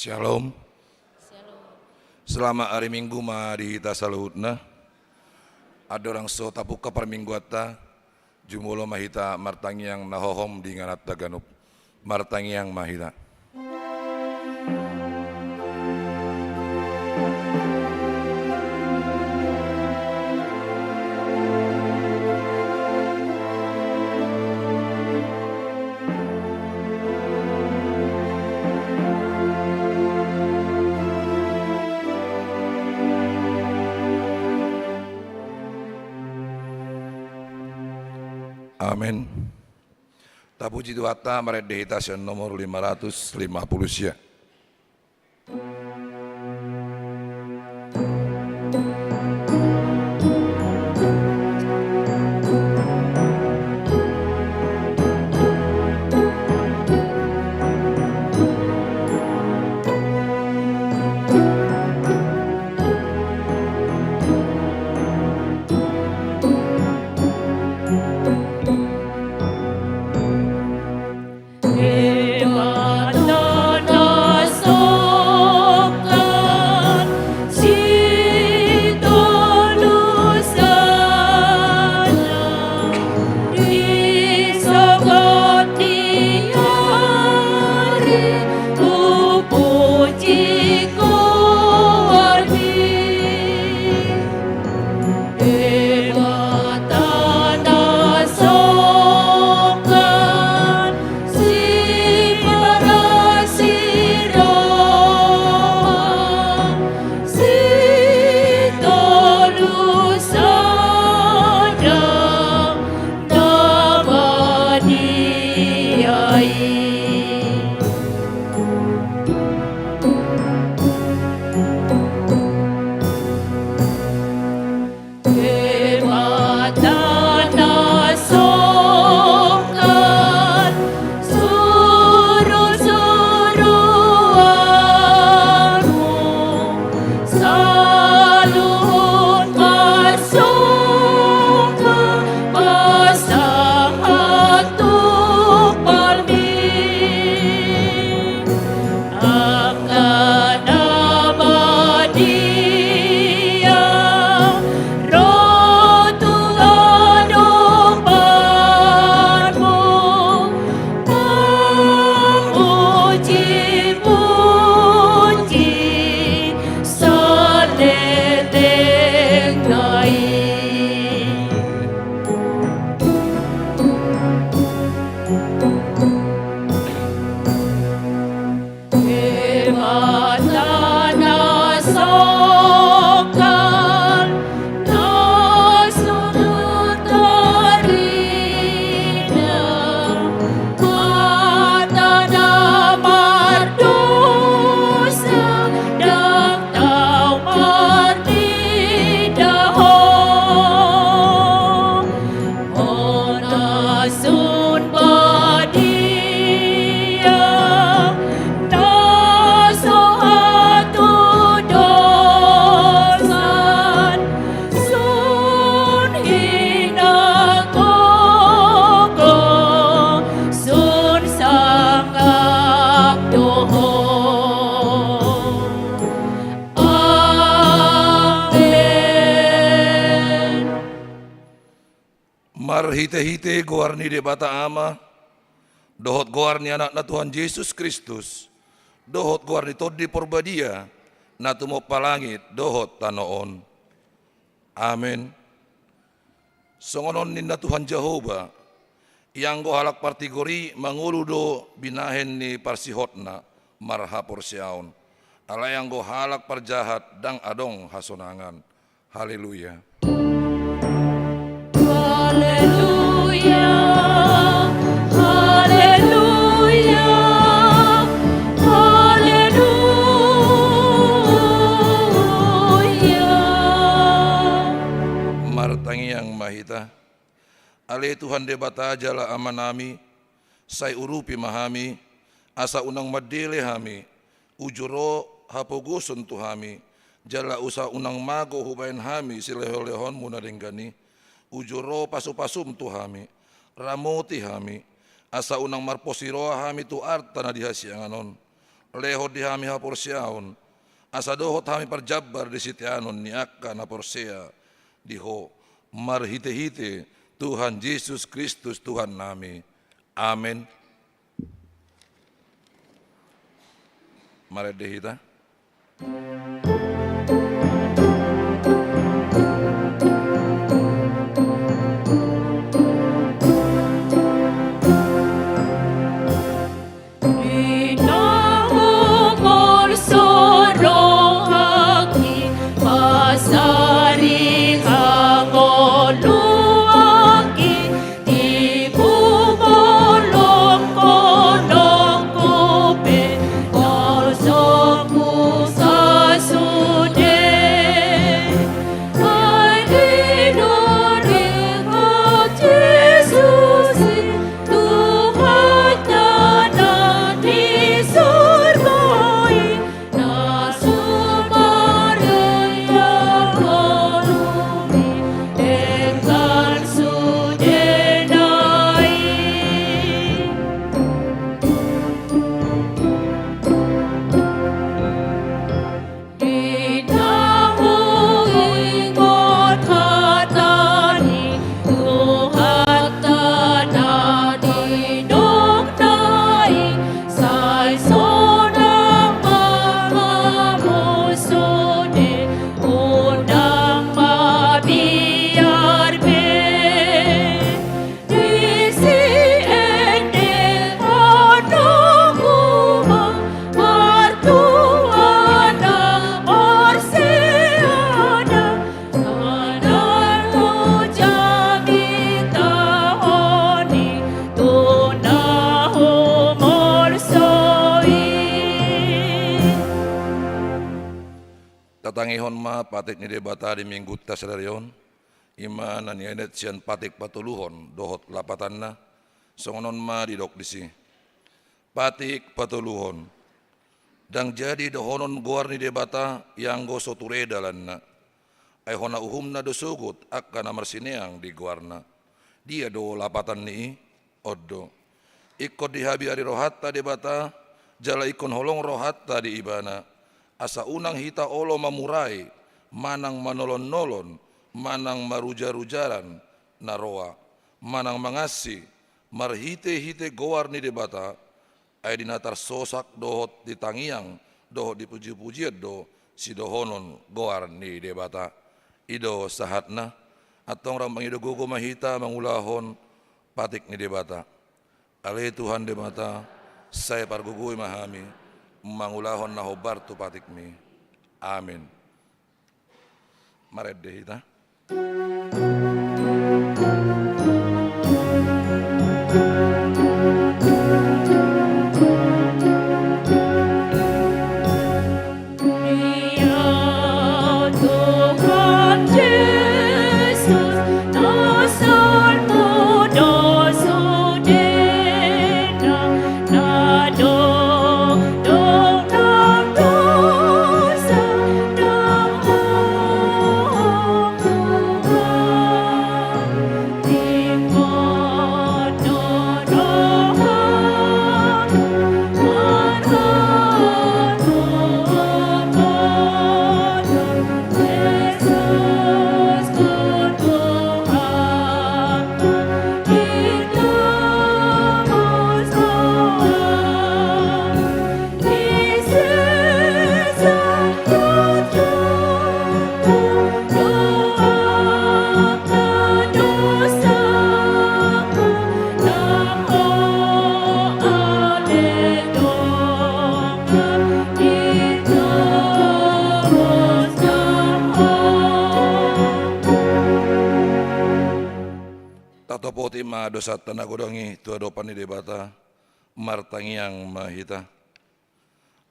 Shalom. Shalom. Selama hari Minggu mari kita saluhutna. Ada orang so tapuka per mingguata jumulo mahita martangi yang nahohom di nganat Taganub. Martangi yang mahita. Amin. Tapuji Tuhan meredehitasi nomor 550 sia. Hite-hite goarni de bata ama, dohot goarni anak na Tuhan Yesus Kristus, dohot goarni todi porbadia, na tumo palangit, dohot tanoon. Amin. Songonon ninna Tuhan Jehovah, yang go halak partigori manguludo binahen ni parsihotna marhapor siaon. Ala yang go halak parjahat dang adong hasonangan. Haleluya. Haleluya, haleluya, haleluya. Martangi yang mahita, ale Tuhan debata jala amanami, say urupi mahami, asa unang madile hami, ujuro hapoguson tuhami, jala usa unang mago hubain hami silehon-lehon munaringgani, ujuro pasu-pasum tuhami, ramoti hami, asa unang marposiro hami tu arta na dihasyanganon, lehot di hami haporsiaon, asa dohot hami parjabar di sitianon ni akka na porsea, diho marhite-hite Tuhan Yesus Kristus Tuhan nami. Amin. Mari dehita. Tatangihon ma patik ni debata di minggu tasadarion ima na nianet sian patik patuluhon dohot lapatan na songonon ma didok disi patik patuluhon dang jadi dohonon goar ni debata yang goso ture dalan na ay hona uhum na dosugut akka na marsineang di goarna dia do lapatan ni oddo ikot dihabi ari rohatta debata jala ikon holong rohatta di ibana asa unang hita olo mamurai, manang manolon-nolon, manang marujar-rujaran, naroa, manang mangasi, marhite-hite goar ni debata, ay dinatar sosak dohot di tangiang, dohot di puji-pujian do, si dohonon goar ni debata. Ido sahatna, atong rambang ido gugo mahita mangulahon, patik ni debata. Ale Tuhan debata, saya pargugui mahami, mangulahon na hobar tu patik mi. Amin. Maret dehita. Tatopoti ma dosat tanagodongi tuadopan ni debata martangiang mahita.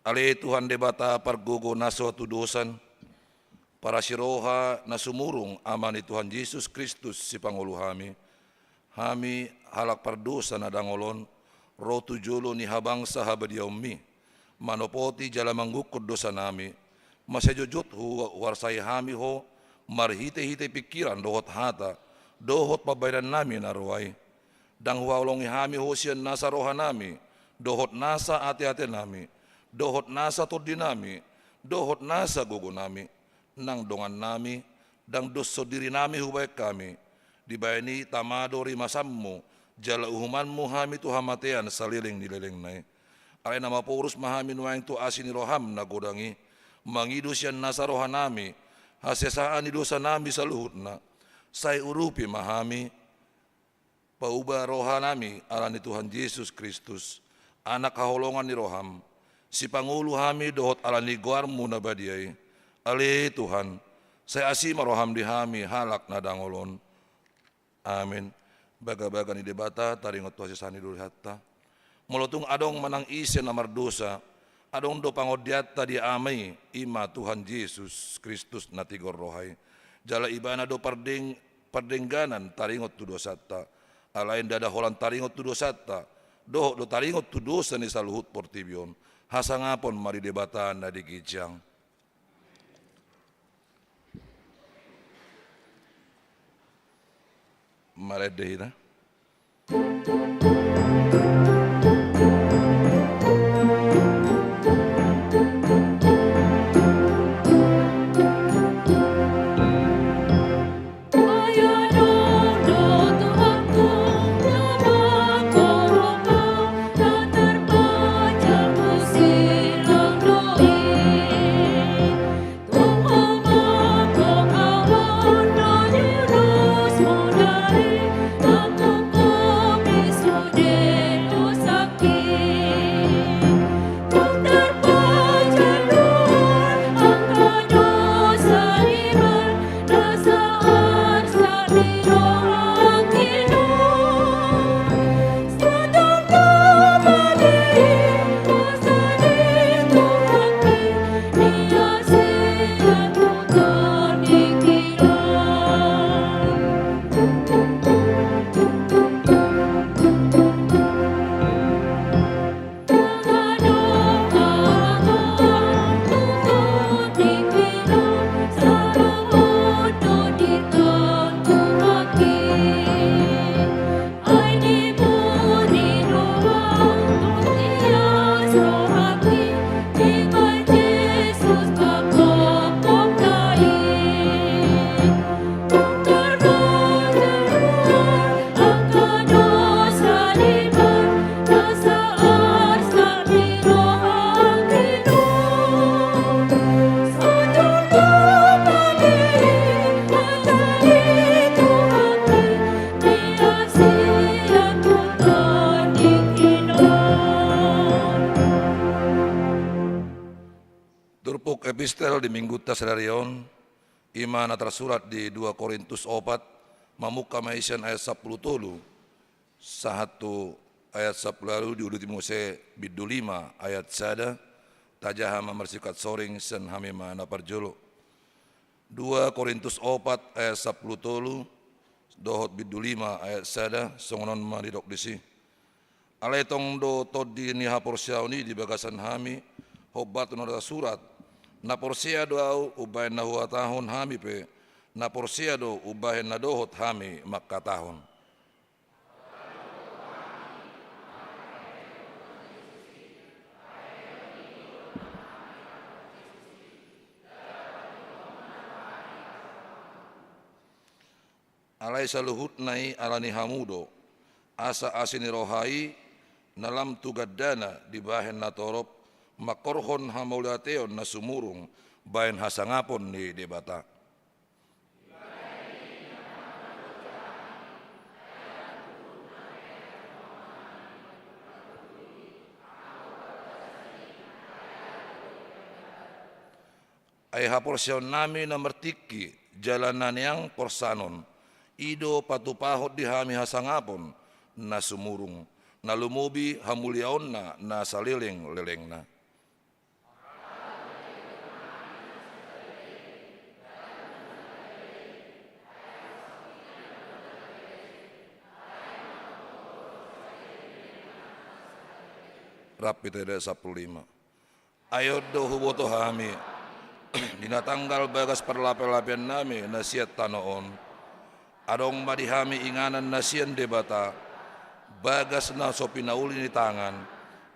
Ale Tuhan debata pargugo naso tu dosan para siroha na sumurung ama ni Tuhan Yesus Kristus si Pangulo hami. Hami halak pardosa na dangolon ro tujulo ni habang sa habadiyaw mi. Manopoti jala manggukod dosa nami. Masajujut hu warsay hami ho marhite-hite pikiran dohot hata. Dohot pabayran nami naruay. Dang huwalong hami ho siya nasa roha nami. Dohot nasa ate-ate nami. dohot nasa to dinami, dohot nasa gogo nami, nang dongan nami, dang doso diri nami hubay kami, dibayani tamadori masammu, jala uhumanmu hami tu hamatean saliling nileleng nai. Alay nama purus mahami nuaing tu asini roham na godangi, mangidus yan nasa rohanami, hasesaan ni dosa nami sa luhut na, say urupi mahami, paubah rohanami alani Tuhan Yesus Kristus, anak kaholongan ni roham, si Pangulo hami dohot alani guarmu na badiay, ali Tuhan, saya asima roham di hami halak na dangolon. Amin. Baga-baga ni debata taringot tuha sisani dulu hatta. Molotung adong manang isen na mardosa, adong do pangodiata di amay ima Tuhan Yesus Kristus na tigor rohay. Jala ibana do pardengganan taringot tu dosata. Alain dada holan taringot tu dosata. Do taringot tu dosa ni saluhut portibion. Hasangapon mari debatan na di kijang. Maredehina. Turpuk epistel di minggu tasdarion, iman tersurat di 2 Korintus 4, mamuka maisen ayat 10 tolu, sahatu ayat 10 lalu diuduti Mose bidu 5 ayat sada, tajaha mamersikat soring sen hamima na parjolo. 2 Korintus 4 ayat 10 tolu, dohot bidu 5 ayat sada, songonon maridok disi. Aletong do todi ni haporsiauni di bagasan hami, hobat nada surat, na porsia doau ubahin na huwa tahun hami pe, na porsia do ubahin na dohot hami makka tahun. Alai saluhut nai alani hamudo, asa asini rohai, nalam tugaddana dibahen na torop, makorhon hamauliateon na sumurung bayan hasangapon ni debata. Ay haporsyon nami na mertiki jalanan yang porsanon, ido patupahot di hami hasangapon na sumurung, na lumubi hamuliaon na saliling leleng na. Rapi tidak 15. Ayo do huboto hami, dina tanggal bagas perlape-lapian nami nasiat tanoon, adong madihami inganan nasian debata, bagas na sopi nauli ni tangan,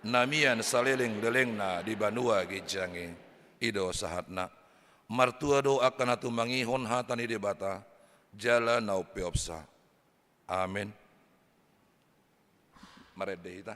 namian saleleng lelengna di banua gijangi ido sahatna martua do akan atu mangihon hatani debata jala nau peopsa. Amin. Marede ita.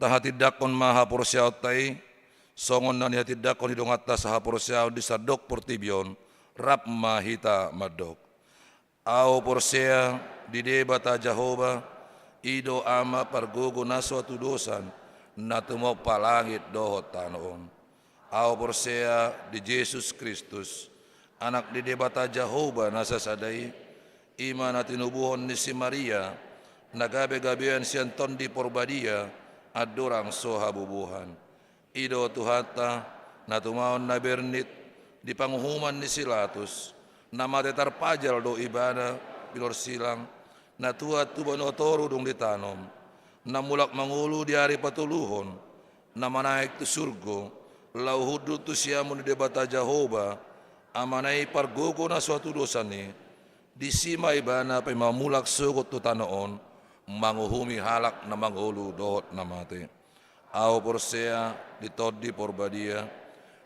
Tahati dakon maha porsiaw tai songon nan hati dakon hidung atas saha porsiaw di sadok portibion rap mahita madok au porsia di debata Jehovah ido ama pargogo na suatu dosan na tumo palangit dohot tanon au porsia di Yesus Kristus anak di debata Jehovah nasa sadai iman at tinubuhon ni si Maria nagabe-gabean si Anton di Porbadia adorang soha bubuhan ido tuhata na tumaon na bernit di panghuman ni Silatus na matetar pajal do ibada pilor silang na tuat tuban otoro dong ditanom na mulak mangulu di hari patuluhon na manaik tu surgo lau hudu tu siamun di debata Jehovah amanai pargogo na suatu dosa ni disima ibana pa mamulak sugot tu tanoon manguhumi halak na mangulu dohot na mate au porsea ditodi porbadia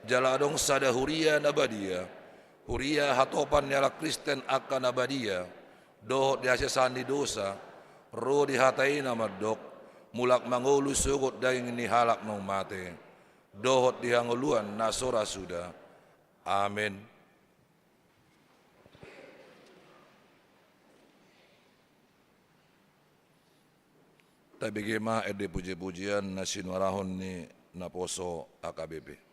jaladong sada huria na badia huria hatopan nyala Kristen akan abadia dohot di asesani dosa ro di hatai na madok mulak mangulu sugot daing ni halak nong mate dohot di hanguluan nasora sudah. Amin. Tapi bagaimana ede puji-pujian na sinwarahon ni naposo AKBP.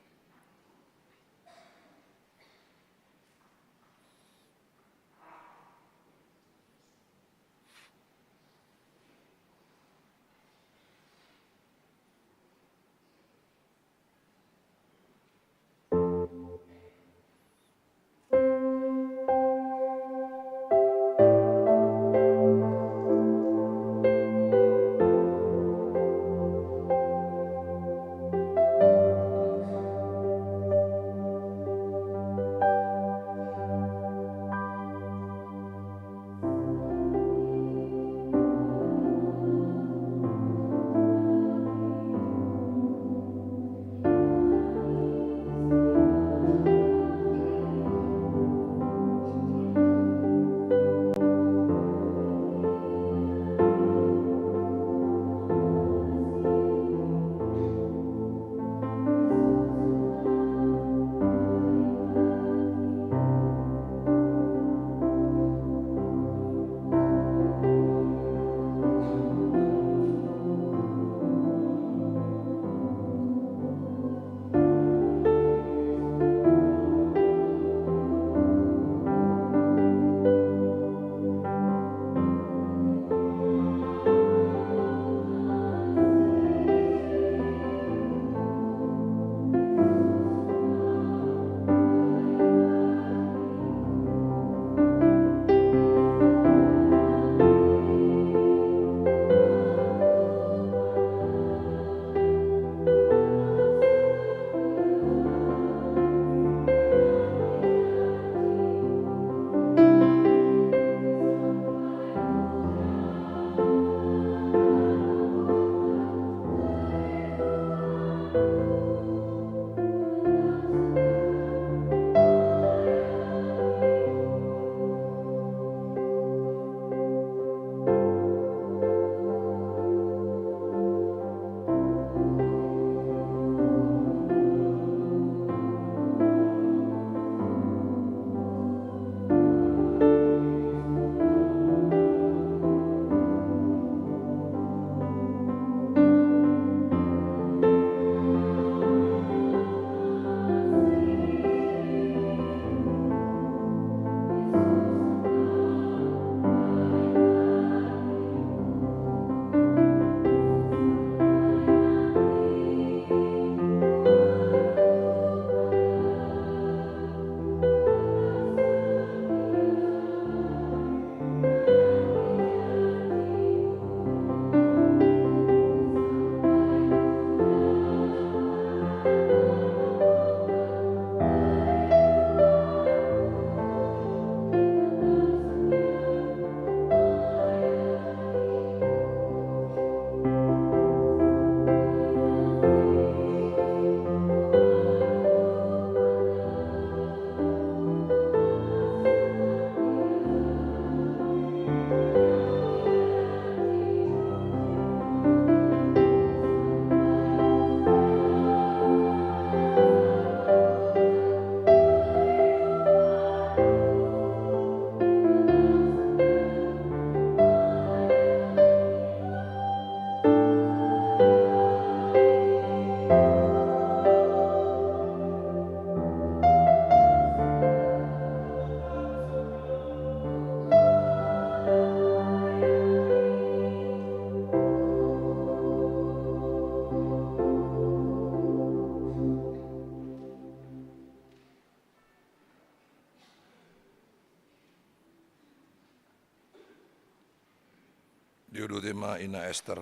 Diudutema ina Esther.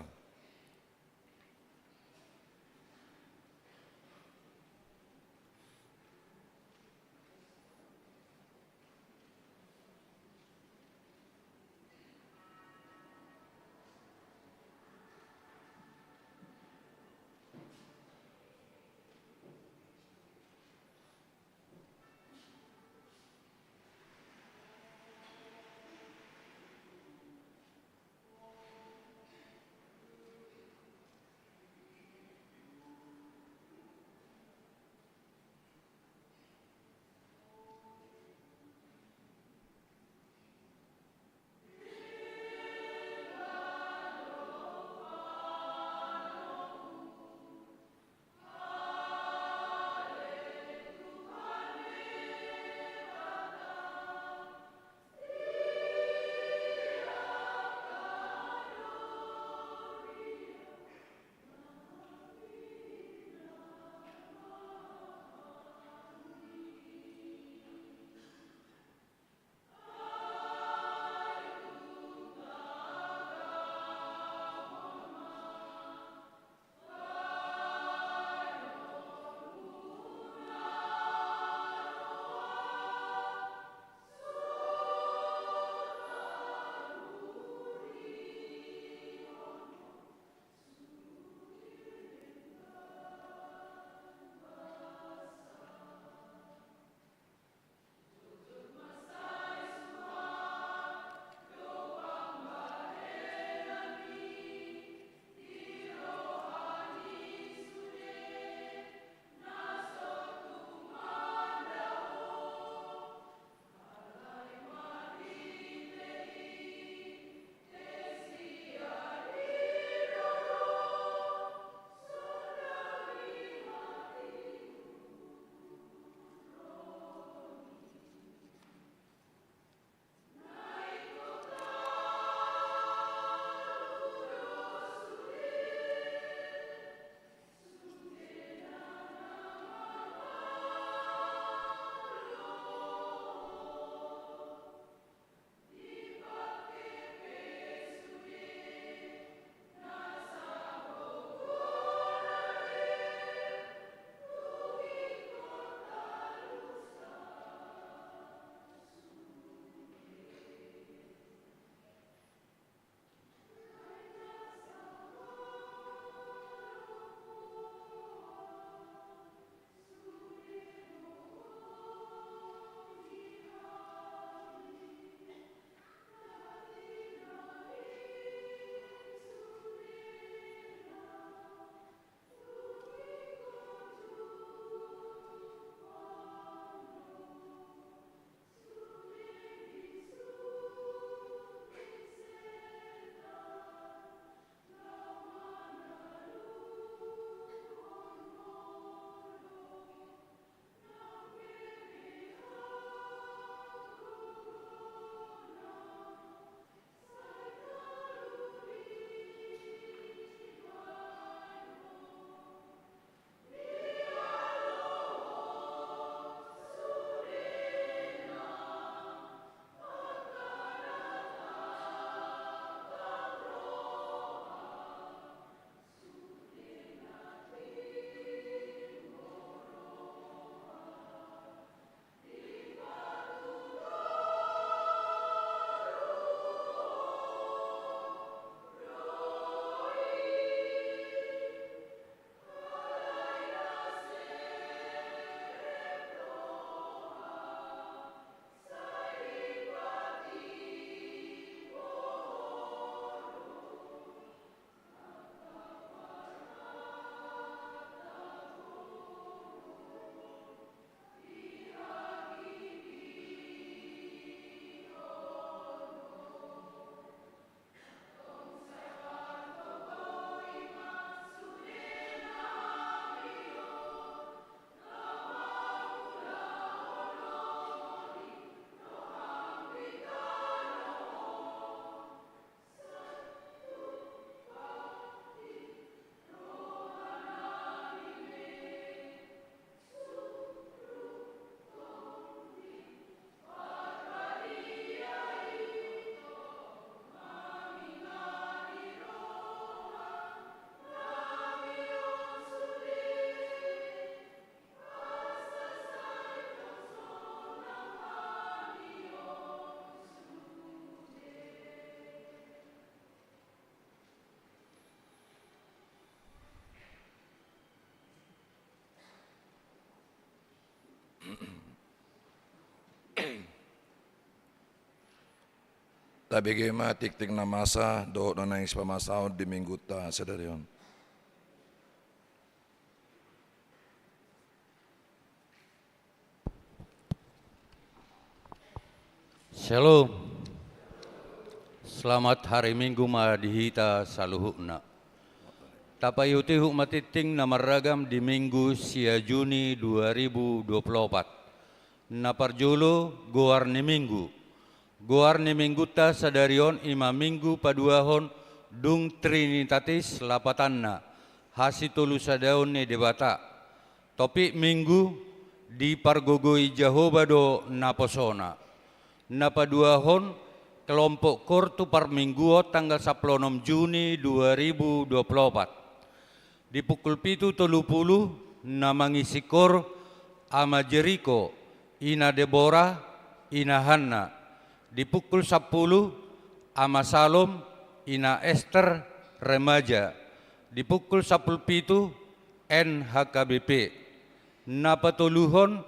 Tabigi ma tik-tik na masa dohot na nangis pamasaon di minggu ta sadarion. Shalom. Selamat hari Minggu madihita saluhukna. Tapayuti huk matiting na maragam di Minggu sia Juni 2024. Naparjulo goar ni Minggu. Goar ni Minggu ta sadarion ima Minggu paduahon dung Trinitatis lapatanna. Hasitulu sadaon ni debata. Topik Minggu di pargogoi Jehovah do naposona. Napaduahon kelompok kortu parmingguo tanggal 16 Juni 2024. Di pukul 7.30 namangisi kor ama Jericho, ina Deborah, ina Hanna. Di pukul 10 ama Salom, ina Esther, remaja. Di pukul 10.07 NHKBP. Napatuluhon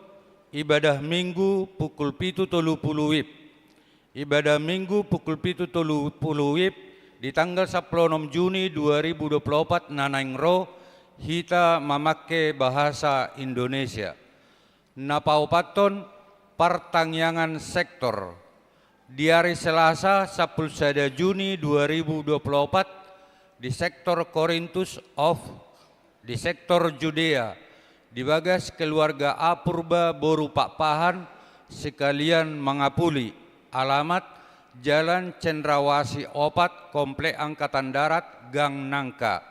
ibadah Minggu pukul 7.30 WIB. Ibadah Minggu pukul 7.30 WIB di tanggal 16 Juni 2024 nanaingro hita memakai bahasa Indonesia. Napaupaton pertangyangan sektor. Di hari Selasa 10 Juni 2024 di sektor Korintus di sektor Judea. Di bagas keluarga Apurba Boru Pak Pahan sekalian mengapuli. Alamat Jalan Cendrawasih Opat, Komplek Angkatan Darat, Gang Nangka.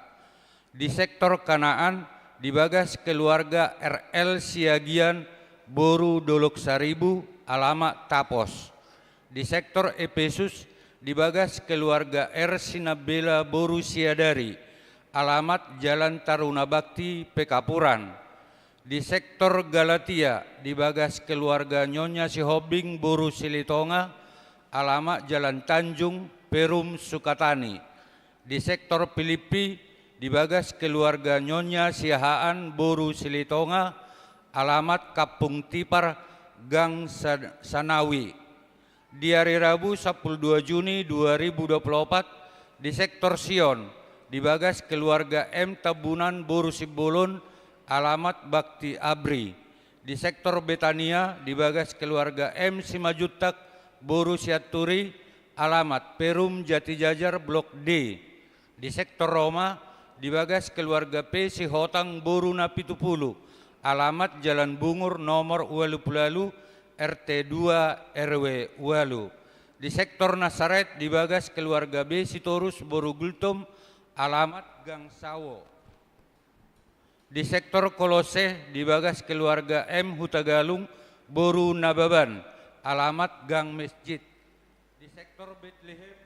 Di sektor Kanaan, di bagas keluarga RL Siagian Boru Dolok Saribu, alamat Tapos. Di sektor Efesus, di bagas keluarga R Sinabela Boru Siadari, alamat Jalan Taruna Bakti, Pekapuran. Di sektor Galatia, di bagas keluarga Nyonya Sihobing Boru Silitonga, alamat Jalan Tanjung, Perum, Sukatani. Di sektor Filipi, di bagas keluarga Nyonya Sihaan Boru Silitonga, alamat Kapung Tipar, Gang Sanawi. Di hari Rabu 12 Juni 2024, di sektor Sion, di bagas keluarga M Tabunan Boru Sibolon, alamat Bakti Abri. Di sektor Betania, di bagas keluarga M Simajutak Boru Siaturi, alamat Perum Jati Jajar Blok D. Di sektor Roma, di bagas keluarga P Sihotang Boru Napitupulu, alamat Jalan Bungur nomor 20 RT 2 RW 20. Di sektor Nasaret, di bagas keluarga B Sitorus Boru Gultom, alamat Gang Sawo. Di sektor Kolose, di bagas keluarga M Hutagalung Boru Nababan, alamat Gang Masjid. Di sektor Bethlehem,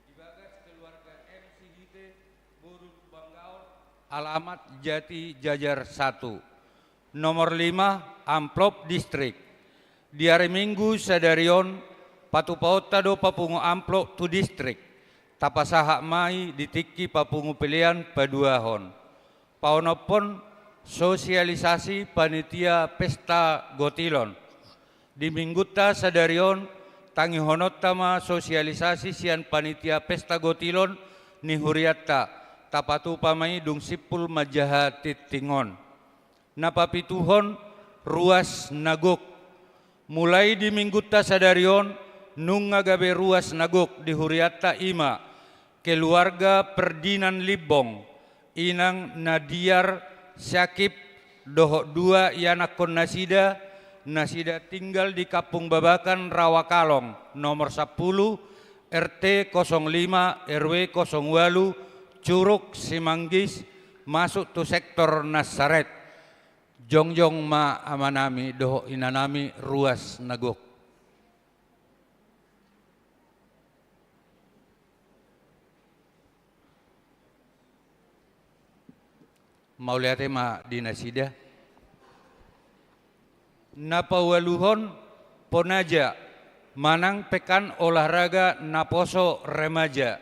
di bagas keluarga M Sihite Boru Banggaul, alamat Jati Jajar 1. Nomor 5, amplop distrik. Di hari Minggu sadarion patupauta do papungu amplop tu distrik. Tapasahak mai ditiki papungu pilihan paduahon. Paonopon sosialisasi panitia pesta gotilon. Di mingguta sadarion tangi honotama sosialisasi sian panitia pesta gotilon ni huriatta tapatu pamai dung sipul majaha titingon. Napapituhon ruas nagok. Mulai di mingguta sadarion nung ngagabe ruas nagok di huriatta ima keluarga Perdinan Libong inang Nadiar Syakib dohok 2 yanakon Nasida tinggal di Kapung Babakan Rawakalong nomor 10 RT 05 RW 08 Curug Simanggis masuk tu sektor Nasaret. Jongjong ma amanami dohok inanami ruas nagok. Mauliate ma dinasida. Napawaluhon ponaja manang pekan olahraga naposo remaja.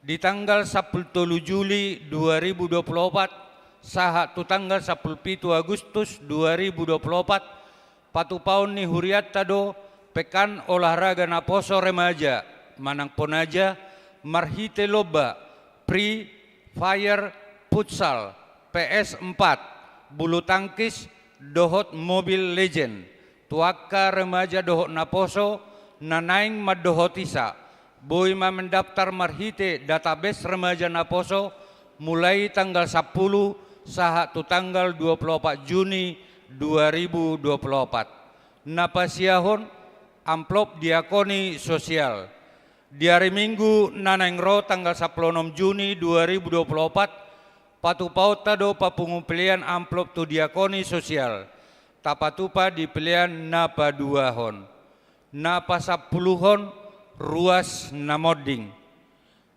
Di tanggal 10 Juli 2024 saha tu tanggal 17 Agustus 2024 patu paun ni huriatta do pekan olahraga naposo remaja manang ponaja marhite loba Free Fire Futsal PS4 bulu tangkis dohot Mobile Legend tuaka remaja dohot naposo nanaing madohotisa boy mendaftar marhite database remaja naposo mulai tanggal 10 saha tu tanggal 24 Juni 2024 napasiahon amplop diakoni sosial di hari Minggu naneng ro tanggal 16 Juni 2024 patu pauta do papungu pilihan amplop tu diakoni sosial tapatupa di pilihan napa 2 hon napa 10 hon ruas namoding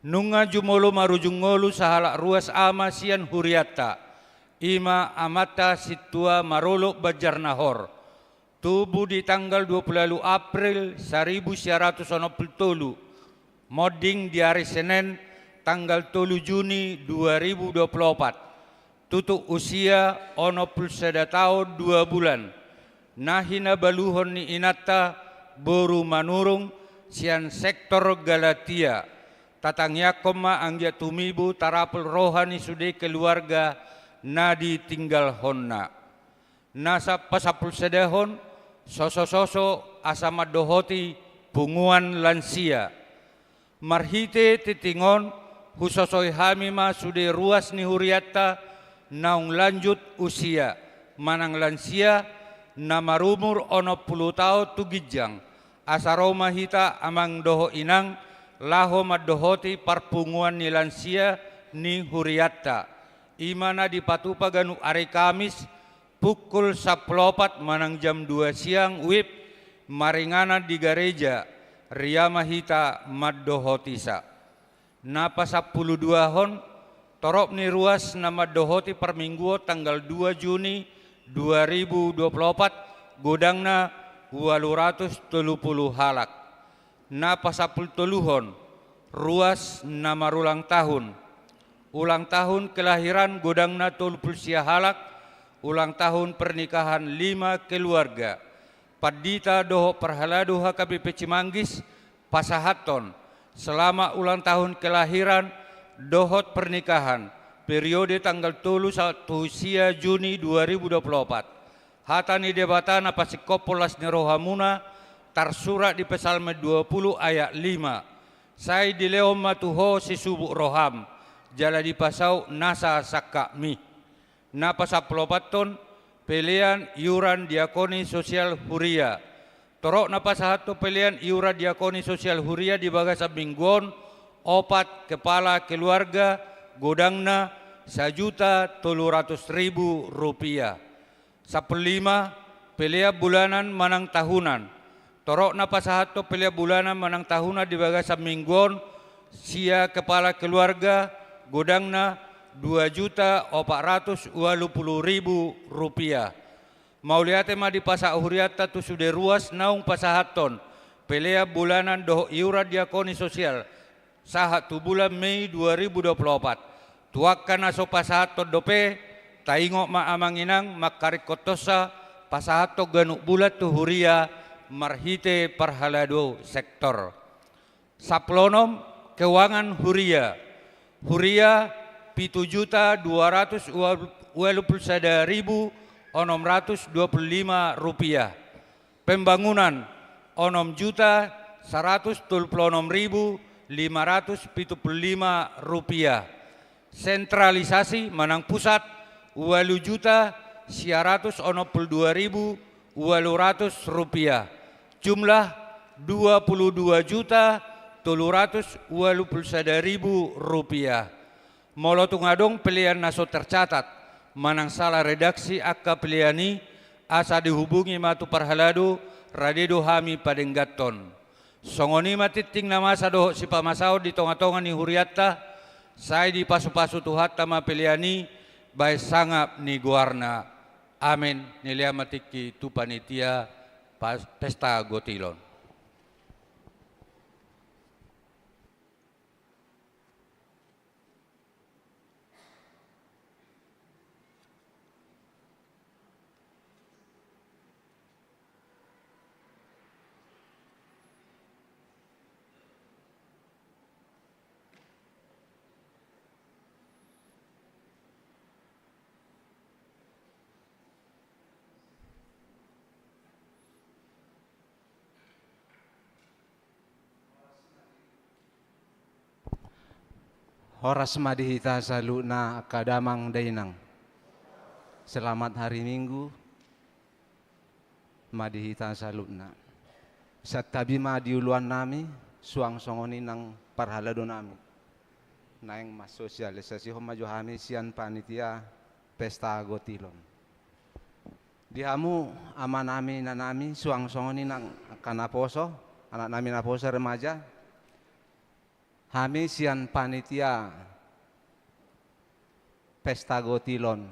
nunga jumolo marujung ngolu sahalak ruas ama sian huriata ima amata situa marolo bajarnahor tubuh di tanggal 20 April 1990 moding di hari Senin tanggal 3 Juni 2024 tutup usia ono pulsada tahun 2 bulan nahina baluhon ni inata boru manurung sian sektor Galatia tatangya koma anggia tumibu tarapel rohani sude keluarga nadi tinggal honna nasa pasapul sedehon soso-soso asama dohoti punguan lansia marhite titingon husosoi hamima sude ruas ni huriata naung lanjut usia manang lansia na marumur ono 10 tahun tugijang asaroma hita amang doho inang laho madohoti parpunguan ni lansia ni huriata imana di patupa ganu hari Kamis pukul 14 manang jam 2 siang wib maringana di gereja Ria Mahita Maddohotisa napa 12 hon torop ni ruas nama dohoti permingguo tanggal 2 Juni 2024 godangna 230 halak napa 10 hon ruas nama ulang tahun kelahiran godangna 30 halak ulang tahun pernikahan 5 keluarga Padita doho perhaladu HKBP Cimanggis pasahaton selama ulang tahun kelahiran dohot pernikahan periode tanggal 1 usia Juni 2024 hatani debatana pasikopolas ni rohamuna tarsurat di Psalm 20 ayat 5 saya dileom matuho si subuk roham jala di pasau nasa sakami napa saplopaton pilihan iuran diakoni sosial huria torok napa satu pilihan iuran diakoni sosial huria di bagasa mingguon opat kepala keluarga godangna 1.300.000 rupiah 15 pilihan bulanan manang tahunan torok napa satu pilihan bulanan manang tahunan di bagasa mingguon sia kepala keluarga godangna 2.480.000 rupiah. Mauliate ma di pasa huriata tu sudah ruas naung pasahaton. Pelea bulanan doh iura diakoni sosial. Sahat tu bulan Mei 2024. Tuakan aso pasahaton dope. Taingok ma amanginang makarik kotosa. Pasahato ganuk bulat tu huria. Marhite parhalado sektor. Saplonom keuangan huria. Huria 7.221.625 rupiah. Pembangunan 6.126.575 rupiah. Sentralisasi manang pusat 8.162.800 rupiah. Jumlah 22.321.000 rupiah. Molo tungadong pilihan naso tercatat manang salah redaksi akka piliani asa dihubungi matu parhalado radedo hami padenggaton songoni matiting nama sado si pamasao di tonga-tonga ni huriata saya di pasu-pasu tuhat tama piliani baik sangap ni guarna amin nilia matiki tu panitia pesta gotilon. Horas madihita saluna kadamang dainang. Selamat hari Minggu. Madihita saluna. Satabi madiuluan nami suang songoni nang parhalado nami. Naeng mas sosialisasi homajo hami sian panitia pesta gotilon. Dihamu ama nami nanami suang songoni nang kanaposo, anak nami naposo remaja. Kami sian panitia pesta gotilon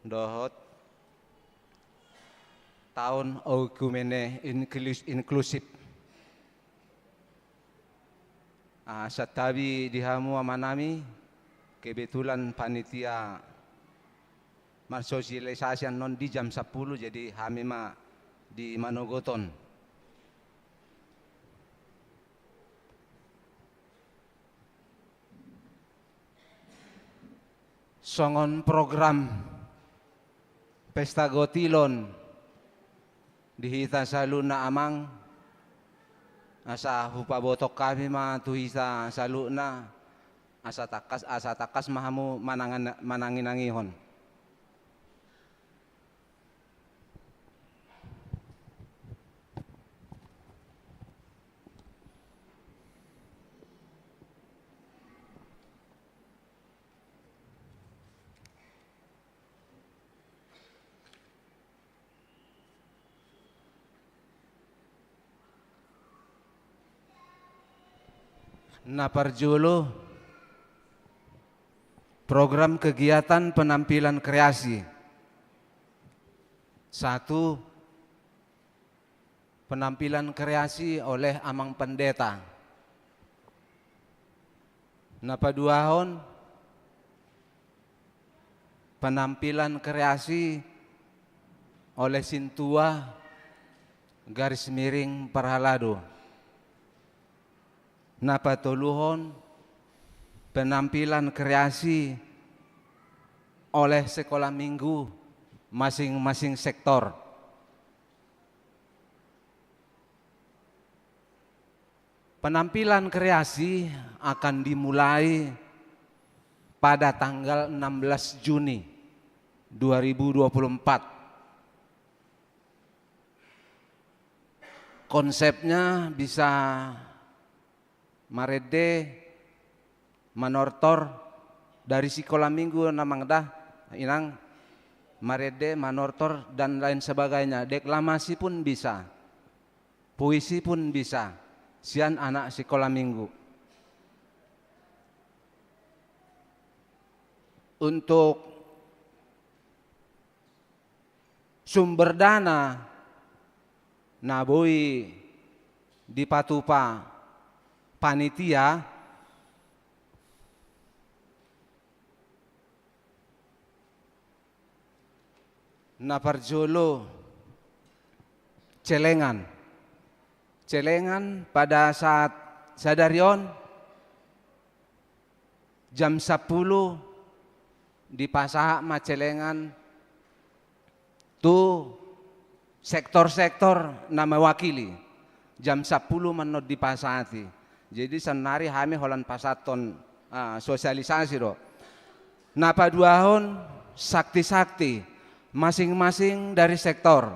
dohot tahun okumene inklusif. Satabi dihamu amanami kebetulan panitia marsosialisasian non di jam 10 jadi kami di Manogoton. Songon program pesta gotilon dihita saluna amang asa hupa botok kami tuhisa saluna asa takas mahamu mananginangihon. Naparjulu program kegiatan penampilan kreasi. 1. Penampilan kreasi oleh Amang Pendeta. Napaduahon penampilan kreasi oleh Sintua garis miring Parhalado. Napatuluhon penampilan kreasi oleh sekolah minggu masing-masing sektor. Penampilan kreasi akan dimulai pada tanggal 16 Juni 2024. Konsepnya bisa marede manortor dari sekolah minggu namangdah inang marede manortor dan lain sebagainya. Deklamasi pun bisa, puisi pun bisa, sian anak sekolah minggu. Untuk sumber dana naboi di Patupa panitia naparjolo celengan pada saat sadarion jam 10 di pasaha macelengan tu sektor-sektor nama wakili jam 10 menot di pasahati. Jadi senari kami holan pasaton sosialisasi do. Napa duahon sakti-sakti masing-masing dari sektor.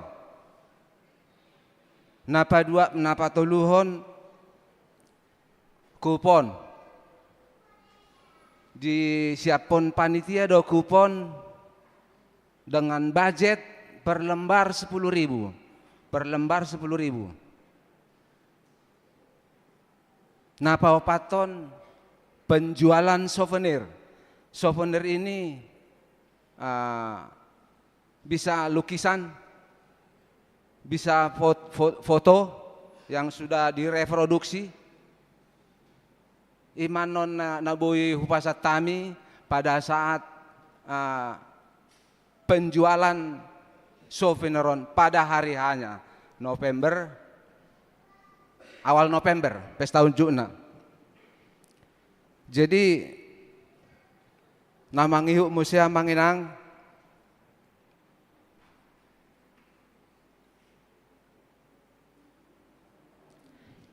Napa tuluhon kupon. Disiapkan panitia do kupon dengan budget per lembar 10.000. Per lembar 10.000. Napa paton penjualan souvenir. Souvenir ini bisa lukisan, bisa foto yang sudah direproduksi. Imanon nabui hupasat tami pada saat penjualan souveniron pada hari hanya awal November, pesta unjukna. Jadi namang ihuk musia manginang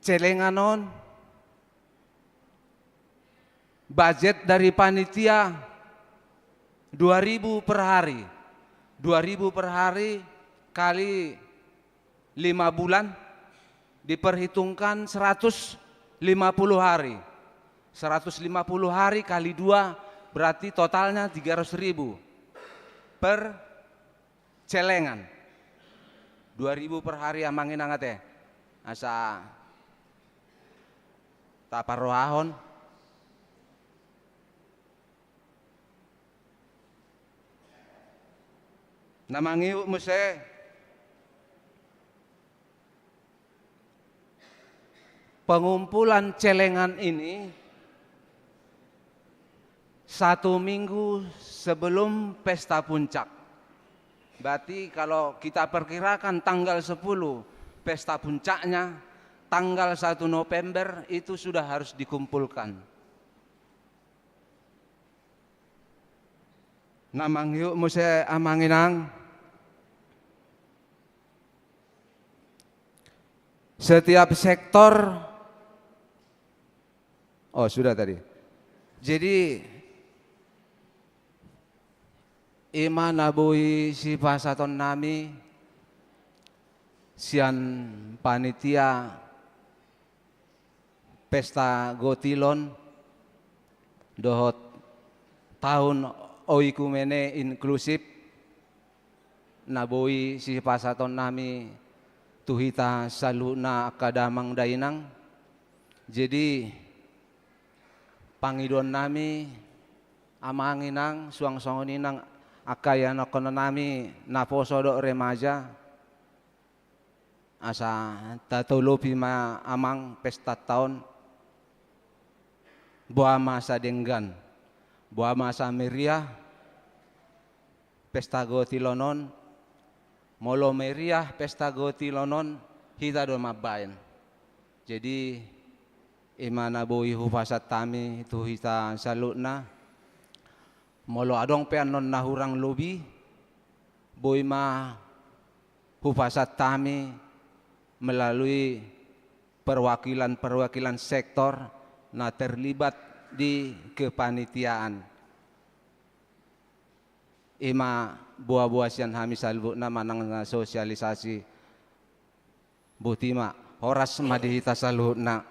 celenganon budget dari panitia 2.000 per hari. 2.000 per hari kali 5 bulan diperhitungkan 150 hari. 150 hari kali 2 berarti totalnya 300.000 per celengan. 2.000 per hari amangin angate. Asa taparoahon. Namangiu muse pengumpulan celengan ini 1 minggu sebelum pesta puncak. Berarti kalau kita perkirakan tanggal 10 pesta puncaknya, tanggal 1 November itu sudah harus dikumpulkan. Namang yuk muse amanginang. Setiap sektor, oh sudah tadi. Jadi ima nabui si pasaton nami sian panitia pesta gotilon dohot tahun oikumene inklusif nabui si pasaton nami tuhita saluna kadamang dainang. Jadi pangidon nami amanginang suang-suangoninang akayana kono nami naposo do remaja asa tatulopi ma amang pesta taon buama sa denggan buama sa meriah pesta gotilonon molo meriah pesta gotilonon hita do mabain. Jadi imana boi hufasat tami itu hita salutna molo adong peanon nahurang lobi boi ma hufasat tami melalui perwakilan sektor na terlibat di kepanitiaan. Ima buah-buah sian hami salbutna manang na sosialisasi butima horas madihita salutna.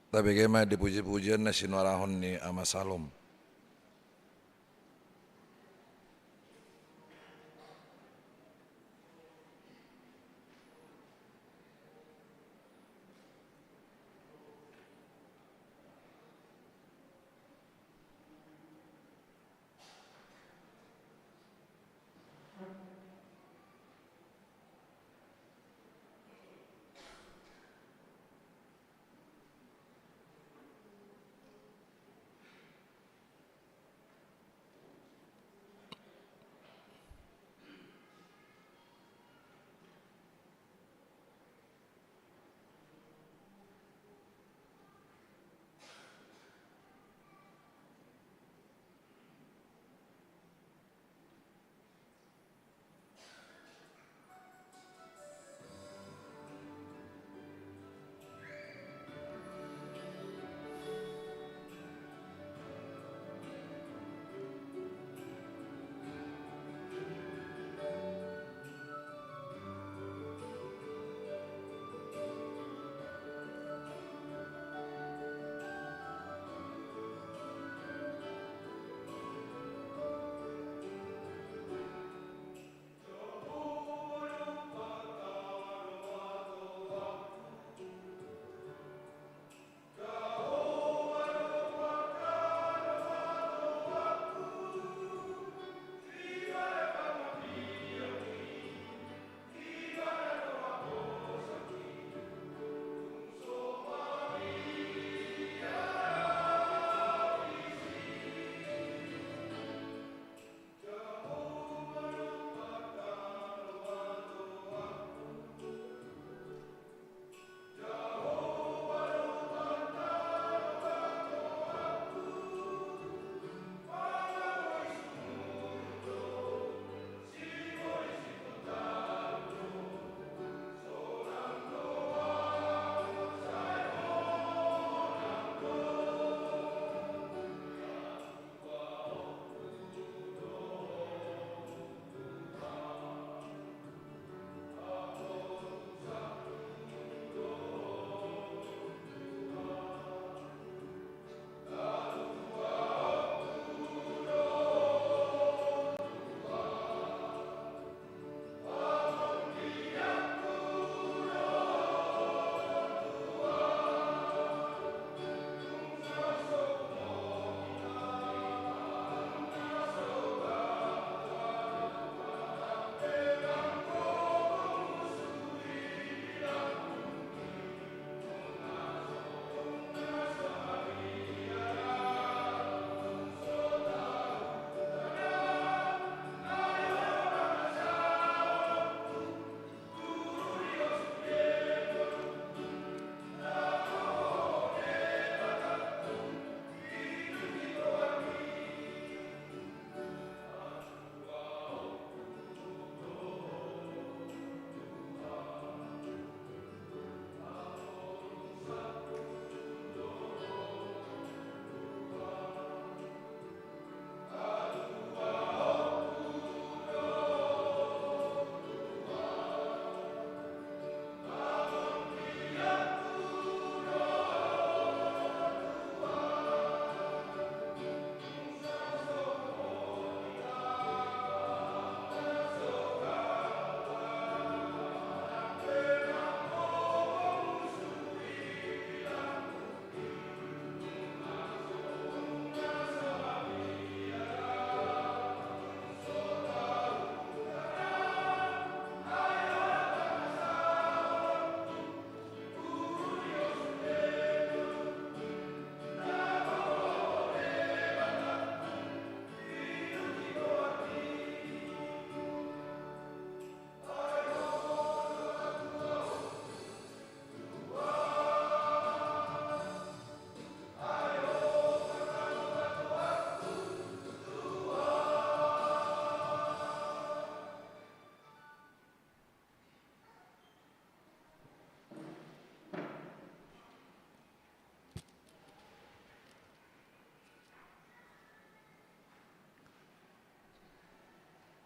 Tapi bagaimana dipuji-pujian na sinwarahon ni Ama Salom.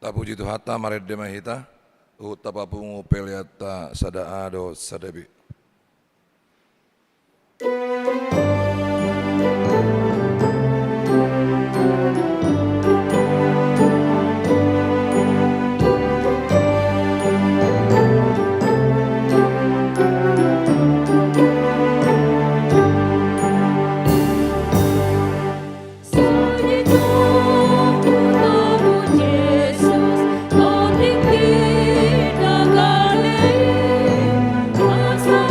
Tapuji Tuhata mared demahita, utapapungu peliata sadaado sadabi. Yesus, kau tinggi dan kali, masa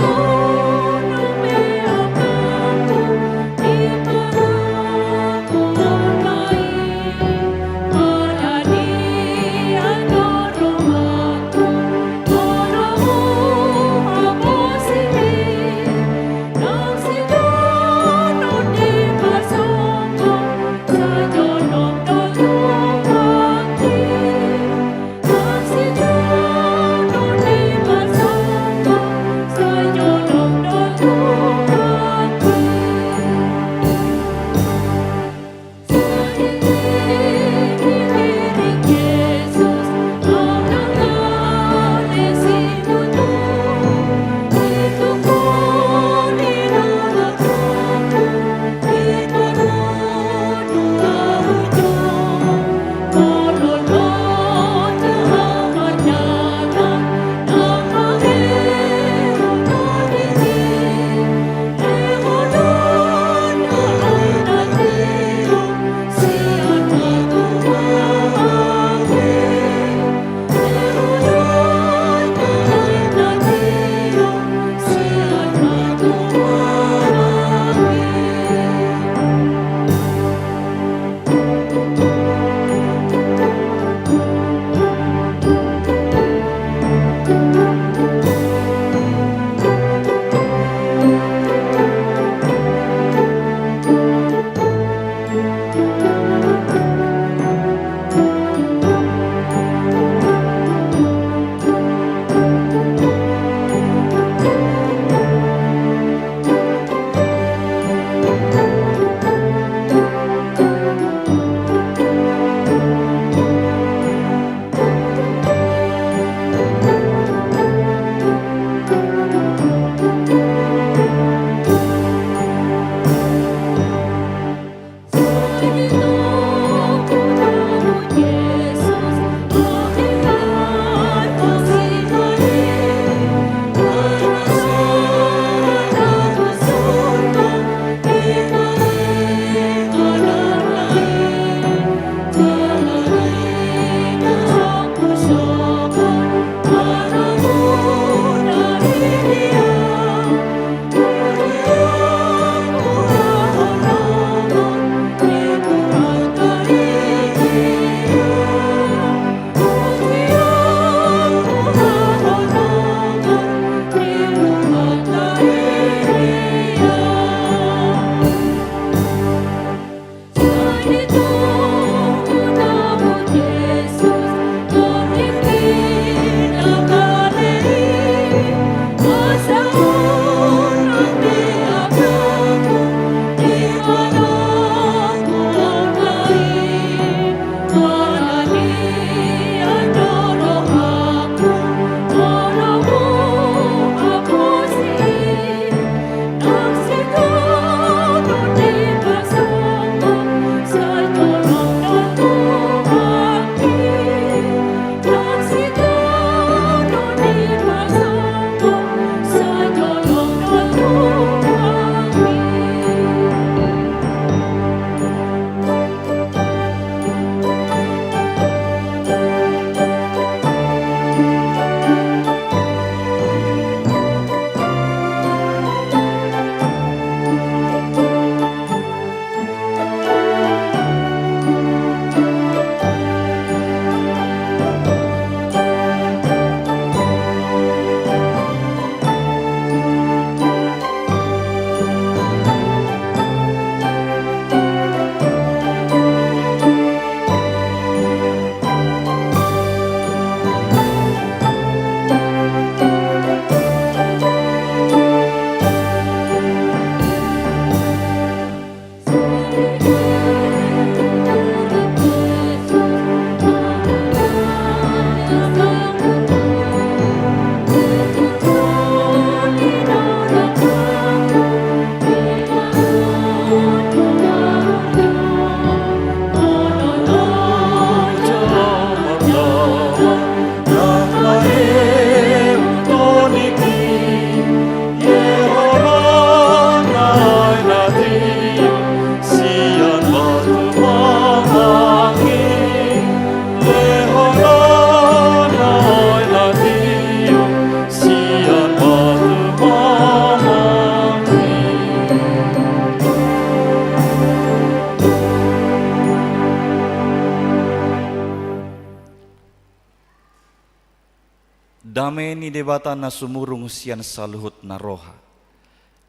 Dame ni debata na sumurung sian saluhut na roha.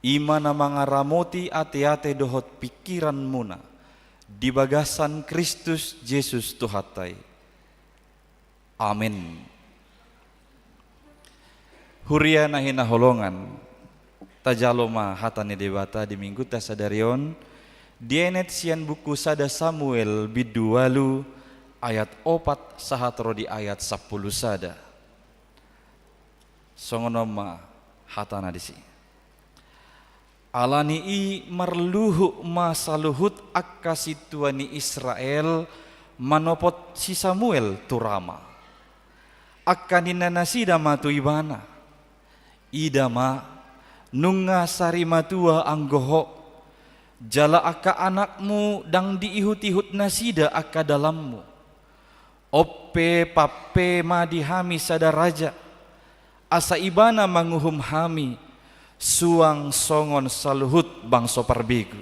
Ima na mga ramoti ate-ate dohot pikiran muna. Di bagasan Kristus Jesus Tuhatay. Amin. Huria na hinaholongan. Tajaloma hata ni debata di minggu tasadarion. Dienet sian buku sada Samuel bidualu ayat 4 sahatro di ayat 10 sada. Songonoma hatana disi. Alani i marluhu masaluhut akka situani Israel manopot si Samuel turama. Akka ninanasida matu ibana. Idama nunga sari matua anggoho. Jala akka anakmu dang diihut-ihut nasida akka dalammu. Oppe pappe madihami sadaraja. Asa ibana manguhum hami suang songon saluhut bangso parbigu.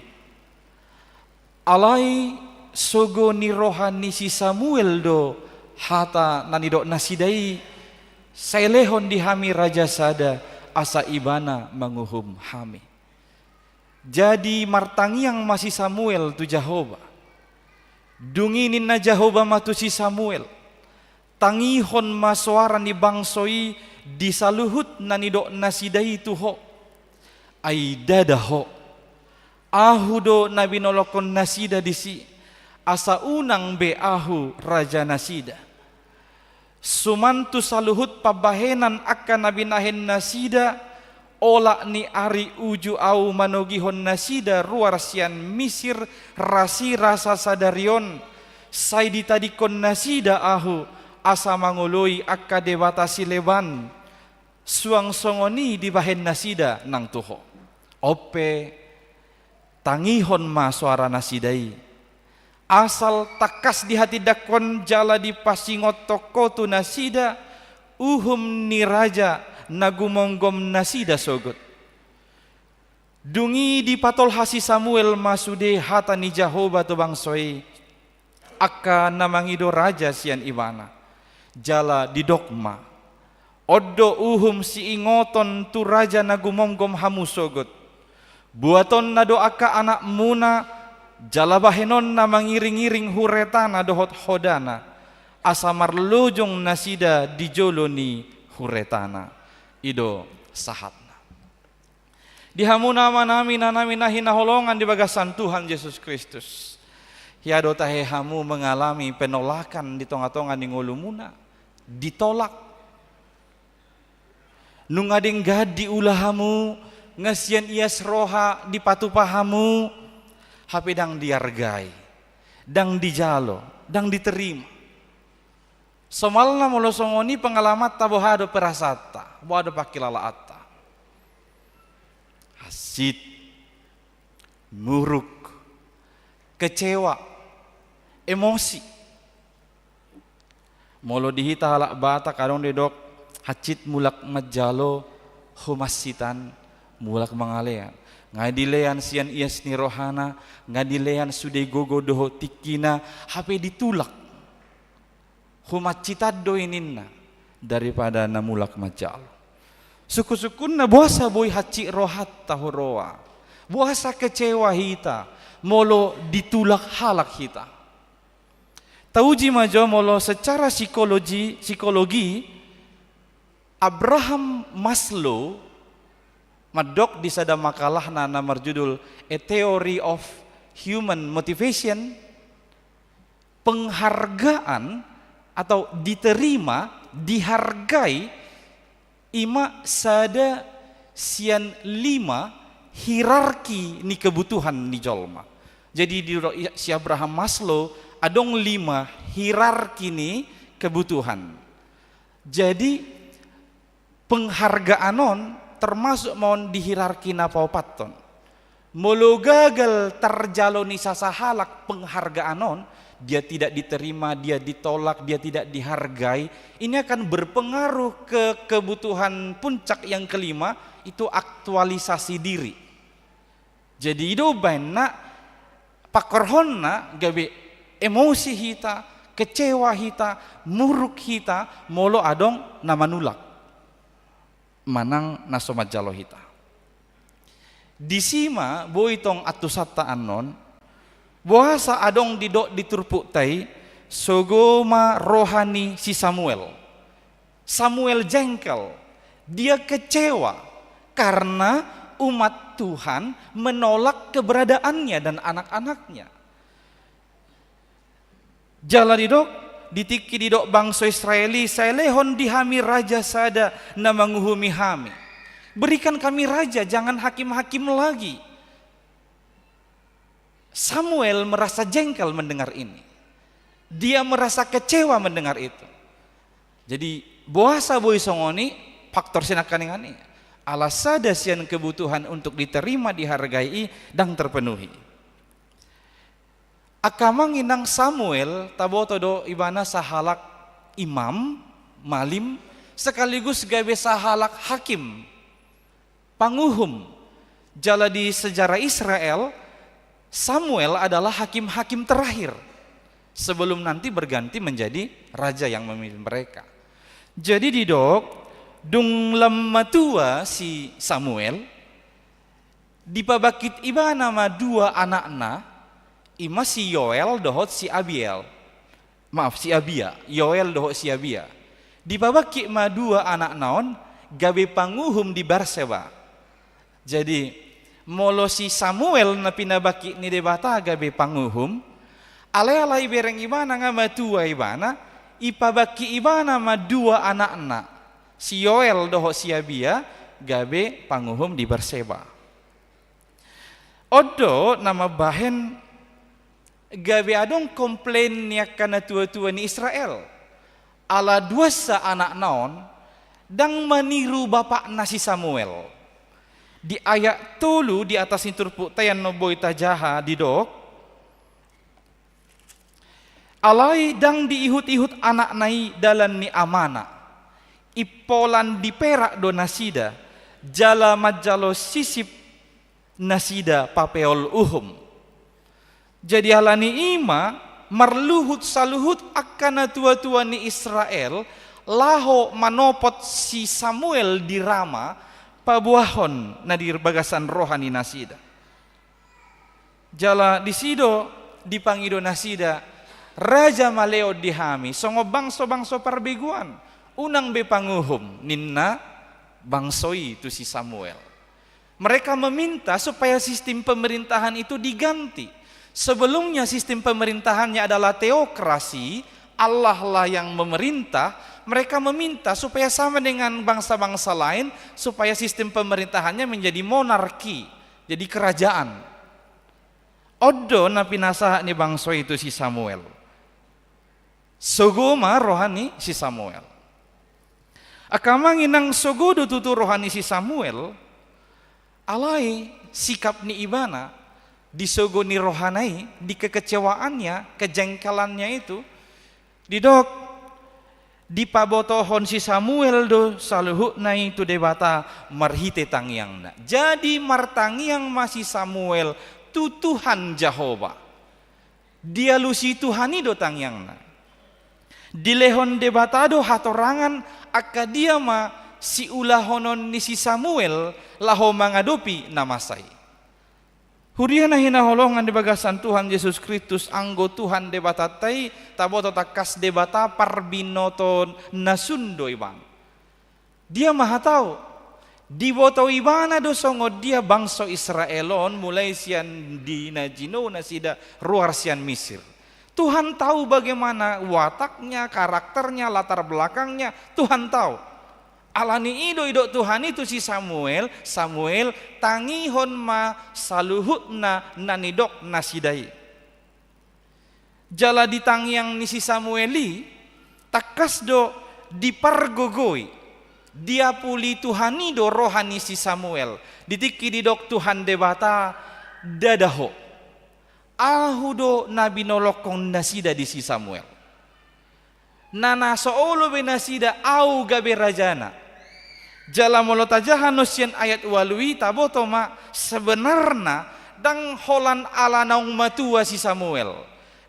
Alai sogo ni rohani si Samuel do hata nanido nasidai sailehon di hami raja sada asa ibana manguhum hami. Jadi martangiang masih Samuel tu Jehovah. Dunginin na Jehovah matu si Samuel. Tangihon maswara ni bangsoi di saluhut nanido nasidai tuho ay dadaho ahu do nabi nolokon nasida disi asa unang be ahu raja nasida sumantu saluhut pabahenan akan nabi nahen nasida ola ni ari uju au manogihon nasida ruar sian misir rasi rasa sadarion say ditadikon nasida ahu asa mangoloi akka dewata sileban suang songoni di bahen nasida nang tuho ope tangihon ma suara nasidai asal takas di hati dakon jala di pasingot toko tu nasida uhum ni raja nagumonggom nasida sogot dungi di patol hasi Samuel masude hata ni Jehovah tu bangsoi akka namangido raja sian ibana jala di dogma oddo uhum si ingoton tu raja nagumomgom hamu sogot buaton na doaka anak muna jala bahenon na mangiring-iring huretana dohot hodana asa marlujong nasida di joloni huretana ido sahatna di hamuna manami nanami nahinaholongan di bagasan Tuhan Yesus Kristus hiado tahe hamu mengalami penolakan di tonga-tonga ni ngolumuna ditolak nungadeng gadi ulahamu ngasian ias roha di patupahamu hape dang diargai dang dijalo dang diterima somalna molo songoni pengalamat tabohado perasata bohado pakilala atta hasid muruk kecewa emosi molo dihita halak bata kadang dedok hacit mulak majalo humasitan mulak mangalean ngadilean sian ias ni rohana ngadilean sude gogo doho tikina hape ditulak humacitad do ininna daripada namulak majalo suku-sukunna buasa boy haci rohat tahoroa buasa kecewa hita molo ditulak halak hita tauji majo molo secara psikologi Abraham Maslow madok di sada makalah na marjudul A Theory of Human Motivation penghargaan atau diterima dihargai ima sada sian 5 hierarki ni kebutuhan ni jolma jadi di si Abraham Maslow adong 5 hierarki ni kebutuhan. Jadi penghargaanon termasuk mohon di hierarki napaopaton. Molo gagal terjalo ni sasahalak penghargaanon, dia tidak diterima, dia ditolak, dia tidak dihargai. Ini akan berpengaruh ke kebutuhan puncak yang kelima, itu aktualisasi diri. Jadi itu banyak pakorhonna gabe emosi hita, kecewa hita, muruk hita, molo adong nama nulak. manang nasomat jalohita. Disima boitong atusata anon bahasa adong didok diturpuk tai sogoma rohani si Samuel. Samuel jengkel, dia kecewa karena umat Tuhan menolak keberadaannya dan anak-anaknya. Jala didok ditiki didok bangsa Israeli saya lehon dihami raja sada na manguhumi hami. Berikan kami raja, jangan hakim-hakim lagi. Samuel merasa jengkel mendengar ini. Dia merasa kecewa mendengar itu. Jadi boasa boy songoni faktor sinakaningan ini. Alasada sian kebutuhan untuk diterima, dihargai dan terpenuhi. Akamang inang Samuel tabotodo ibana sahalak imam, malim, sekaligus gawe sahalak hakim, panguhum. Jala di sejarah Israel, Samuel adalah hakim-hakim terakhir sebelum nanti berganti menjadi raja yang memimpin mereka. Jadi didok dung lematua si Samuel dipabakit iba nama dua anakna, ima si Yoel dohot si Abiel. Maaf si Abia, Yoel dohot si Abia. Dipabakit ma dua anak naon gawe panguhum di Berseba. Jadi molo si Samuel na pinabaki ni debata gabe panguhum alay-alay bereng ibana nga matua ibana ipabaki ibana ma dua anak-anak si Yoel doho si Abia gabe panguhum di Berseba. Odo nama bahen gabe adong komplain niya kana tua-tua ni Israel ala dua sa anak naon dang maniru bapak nasi Samuel. Di ayat tulu di atas turpuk tayan no boy tajaha didok alai dang diihut-ihut anak nai dalan ni amana ipolan diperak do nasida jala majalo sisip nasida papeol uhum. Jadi halani ima marluhut saluhut akana tua-tua ni Israel laho manopot si Samuel di Rama pabuahon nadir bagasan rohani nasida. Jala disido dipangido nasida raja maleo dihami songo bangso parbeguan unang be panguhum ninna bangsoi itu si Samuel. Mereka meminta supaya sistem pemerintahan itu diganti. Sebelumnya sistem pemerintahannya adalah teokrasi, Allah lah yang memerintah. Mereka meminta supaya sama dengan bangsa-bangsa lain, supaya sistem pemerintahannya menjadi monarki, jadi kerajaan. Odo na pinasa ni bangsa itu si Samuel. Sogoma rohani si Samuel. Akamang inang sogodo tutu rohani si Samuel, alai sikap ni ibana, disogo ni rohanai, di kekecewaannya, kejengkelannya itu, didok di pabotohon si Samuel do saluhut nai tu debata marhite tangyang na. Jadi martangyang masih Samuel tu Tuhan Jehovah. Dia lusi Tuhani do tangyang na. Dilehon debata do hatorangan akadia ma si ulahonon ni si Samuel laho mangadopi namasai. Huriana hinaholongan di bagasan Tuhan Yesus Kristus anggo Tuhan debata tai taboto takas debata parbinoton nasundo iban. Dia maha tahu di boto ibana do songo dia bangsa Israelon mulai sian di najino nasida ruar sian Misir. Tuhan tahu bagaimana wataknya, karakternya, latar belakangnya. Tuhan tahu. Alani ido Tuhan itu si Samuel tangihon ma saluhutna nanidok nasidai. Jala ditangyang ni si Samueli takas do dipargogoi. Dia puli Tuhani do rohani si Samuel. Ditiki didok Tuhan debata dadaho. Ahudo nabi nolokong nasida di si Samuel. Nana soolo benasida au gabe rajana. Jala molotajahan nosian ayat walui tabotoma sebenarnya dang holan ala naung matua si Samuel.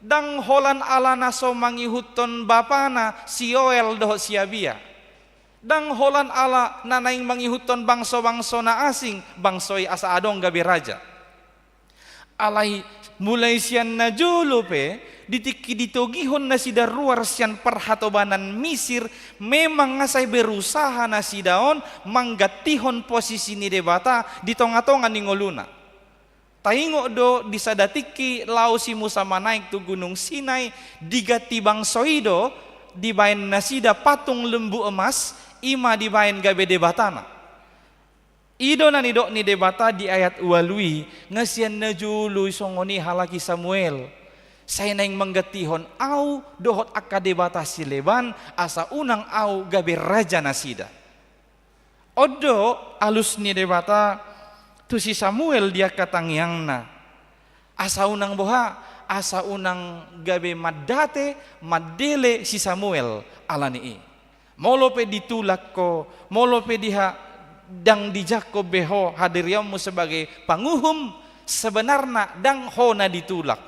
Dang holan ala naso mangihuton bapana si Yoel doh si Abia. Dang holan ala nanaing mangihuton bangso-bangso na asing, bangsoi asa adong gabi raja. Alai mulai sian na julupe, ditiki ditogihon na sida ruar sian perhatobanan Misir, memang ngasay berusaha na sidaon manggatihon posisi ni debata di tonga-tonga ni ngoluna. Taingo do disadatiki lau si Musa manaik tu gunung Sinai, digati bangsoi do dibain nasida patung lembu emas, ima dibain gabe debatana. Ido na nidok ni debata di ayat walui ngasian najulu songoni halaki Samuel. Saya naing menggetihon au dohot akka debata sileban asa unang au gabe raja nasida. Odo alus ni debata tu si Samuel dia katangyangna. Asa unang boha, asa unang gabe madate, madele si Samuel alani. Molope ditulak ko, molope diha dang dijak ko beho hadiriamu sebagai panguhum sebenarnya dang hona ditulak.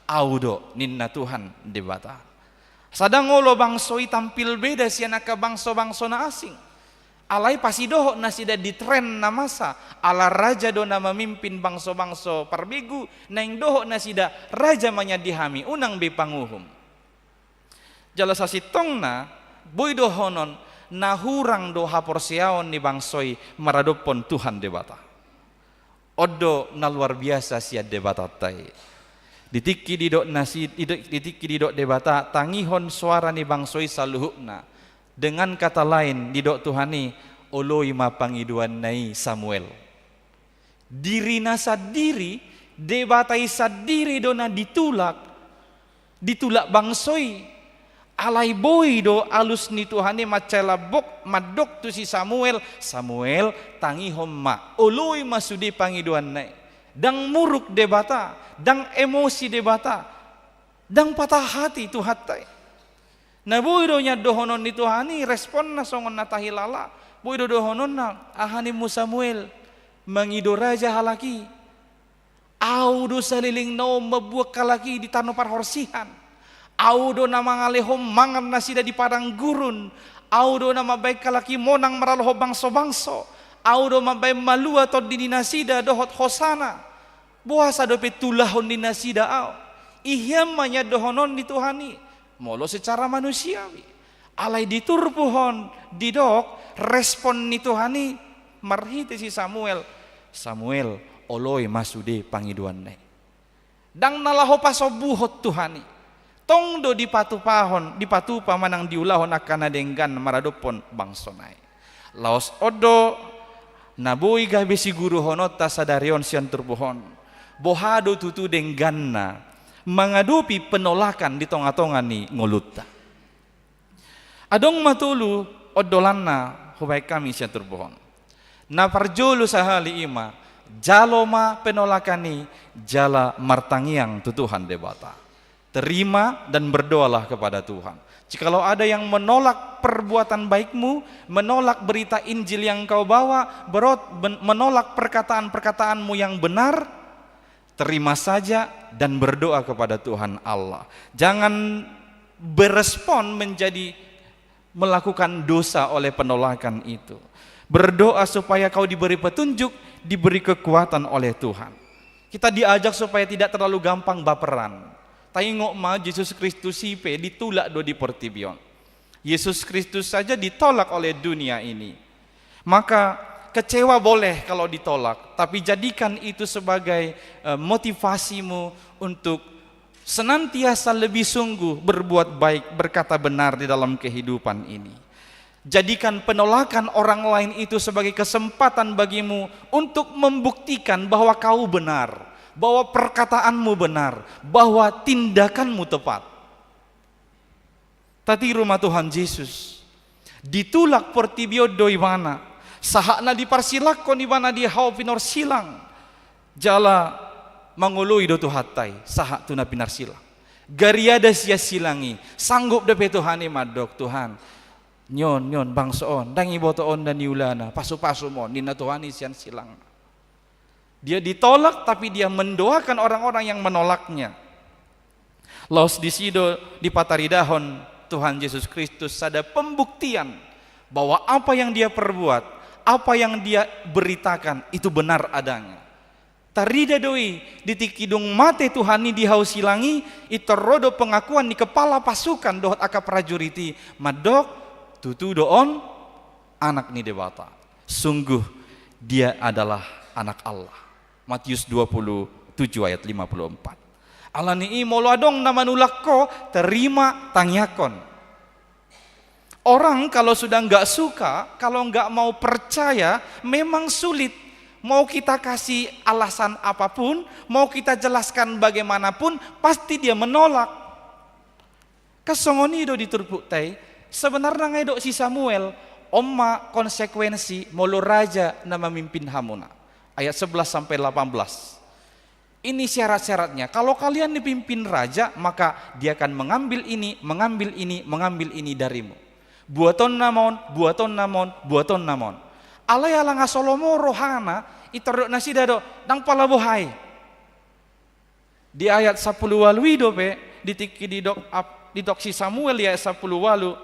Audo ninna Tuhan debata. Sadang ngolo bangsoi tampil beda sianaka bangso-bangso na asing. Alai pasidoho na sida di tren na masa ala raja do na memimpin bangso-bangso parbegu naing doho na sida raja manyadihami unang be panguhum. Jala sasitong na boy dohonon nahurang do haporsiaon ni bangsoi maradopon Tuhan debata. Odo na luar biasa sia debata tai. Ditiki didok nasi ditiki didok debata tangihon suara ni bangsoi saluhukna. Dengan kata lain didok Tuhani oloi mapangiduan nai Samuel. Diri sadiri debatai sadiri dona ditulak bangsoi. Alai boy do alus ni Tuhani macela bok madok tu si Samuel tangi homma oloi masudi pangiduan nai dang muruk debata dang emosi debata dang patah hati tu hatai na boy do nya dohonon ni Tuhani respon na songon na tahilala boy do dohonon na ahanimu Samuel mangido raja halaki au do saliling no mabuak kalaki di tano parhorsihan. Audo nama ngalehom mangan nasida di padang gurun. Audo nama baik kalaki monang maraloho bangso-bangso. Audo mabai malu atau di nasida dohot hosana. Buasa dope tulahon di nasida au. Ihyamanya dohonon di Tuhani. Molo secara manusiawi. Alai diturpuhon didok respon ni Tuhani marhiti si Samuel. Samuel oloi masude pangiduan ne. Dang nalaho pasobuhot Tuhani. Tongdo di patupa manang diulahon akan adenggan maradopon bangsonai. Laos odo naboi gabe si guru honota sadarion sian turbuhon. Bohado tutu dengganna mengadupi penolakan di tonga-tonga ni ngolutta. Adong matulu odolanna hubai kami sian turbuhon. Na parjolu sahali ima jaloma penolakan ni jala martangiang tutuhan debata. Terima dan berdoalah kepada Tuhan. Jikalau ada yang menolak perbuatan baikmu, menolak berita Injil yang kau bawa, menolak perkataan-perkataanmu yang benar, terima saja dan berdoa kepada Tuhan Allah. Jangan berespon menjadi melakukan dosa oleh penolakan itu. Berdoa supaya kau diberi petunjuk, diberi kekuatan oleh Tuhan. Kita diajak supaya tidak terlalu gampang baperan. Taingok ma Yesus Kristus sipe ditulak do di portibion. Yesus Kristus saja ditolak oleh dunia ini. Maka kecewa boleh kalau ditolak, tapi jadikan itu sebagai motivasimu untuk senantiasa lebih sungguh berbuat baik, berkata benar di dalam kehidupan ini. Jadikan penolakan orang lain itu sebagai kesempatan bagimu untuk membuktikan bahwa kau benar, bahwa perkataanmu benar, bahwa tindakanmu tepat. Tadi rumah Tuhan Yesus ditulak portibio doiwana, sahakna diparsilakon ibana di hau pinor silang, jala mangului do tuhatai, sahak tuna pinar silang. Gariada sia silangi, sanggup dape Tuhan madok Tuhan. Nyon bangsoon, dangi botoon dan yulana, pasu-pasu mo, nina Tuhan sian silang. Dia ditolak tapi dia mendoakan orang-orang yang menolaknya. Laos di sido di pataridahon Tuhan Yesus Kristus ada pembuktian bahwa apa yang dia perbuat, apa yang dia beritakan itu benar adanya. Tarida doi ditikidung mate Tuhani di hausilangi itu rodo pengakuan di kepala pasukan dohot aka prajuriti madok tutu doon anak ni debata. Sungguh dia adalah anak Allah. Matius 27 ayat 54. Alani molo adong nama nulakko terima tangyakon. Orang kalau sudah nggak suka, kalau nggak mau percaya, memang sulit. Mau kita kasih alasan apapun, mau kita jelaskan bagaimanapun, pasti dia menolak. Kasongoni do diturbuk tay, sebenarnya ngai do si Samuel, omma konsekuensi molo raja na memimpin hamuna. Ayat 11 sampai 18. Ini syarat-syaratnya. Kalau kalian dipimpin raja, maka dia akan mengambil ini, mengambil ini, mengambil ini darimu. Buaton namon, buaton namon, buaton namon. Alay alanga Solomo rohana iterdok nasi dado nang palabohai. Di ayat 10 walui do pe ditiki didok si Samuel ya 10 walu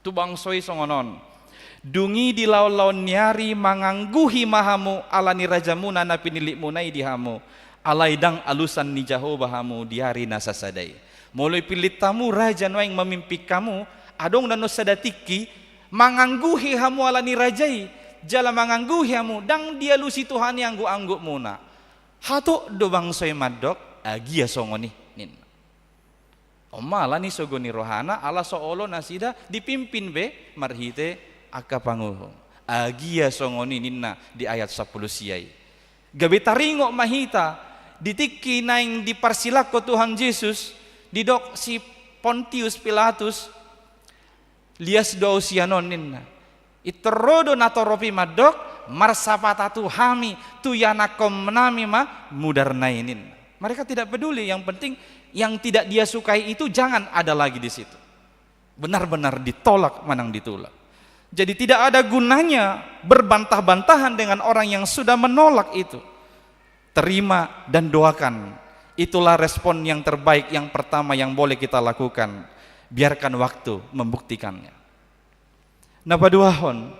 tu bangsoi songonon. Dungi di laun-laun nyari mangangguhi mahamu alani rajamuna na pinilik munai dihamu. Alaidang alusan ni Jahobahamu di hari nasasadai. Mulai pilih tamu raja yang memimpin kamu adong dan sadatiki mangangguhi hamu alani rajai. Jala mangangguhi hamu dang dia lusi Tuhan yang anggu muna. Hato do bangsoy madok agia songoni nin. Omala ni sogoni rohana ala soolo nasida dipimpin be marhite aka panguhung. Agia songoni ninna di ayat 10 siai. Gabe taringo mahita ditiki naing diparsilak ko Tuhan Yesus didok si Pontius Pilatus lias do usianon ninna. Iterodo natoropi madok marsapata tuhami tuyanakom menami ma mudarnainin. Mereka tidak peduli, yang penting yang tidak dia sukai itu jangan ada lagi di situ. Benar-benar ditolak manang ditolak. Jadi tidak ada gunanya berbantah-bantahan dengan orang yang sudah menolak itu. Terima dan doakan. Itulah respon yang terbaik yang pertama yang boleh kita lakukan. Biarkan waktu membuktikannya. Napaduahon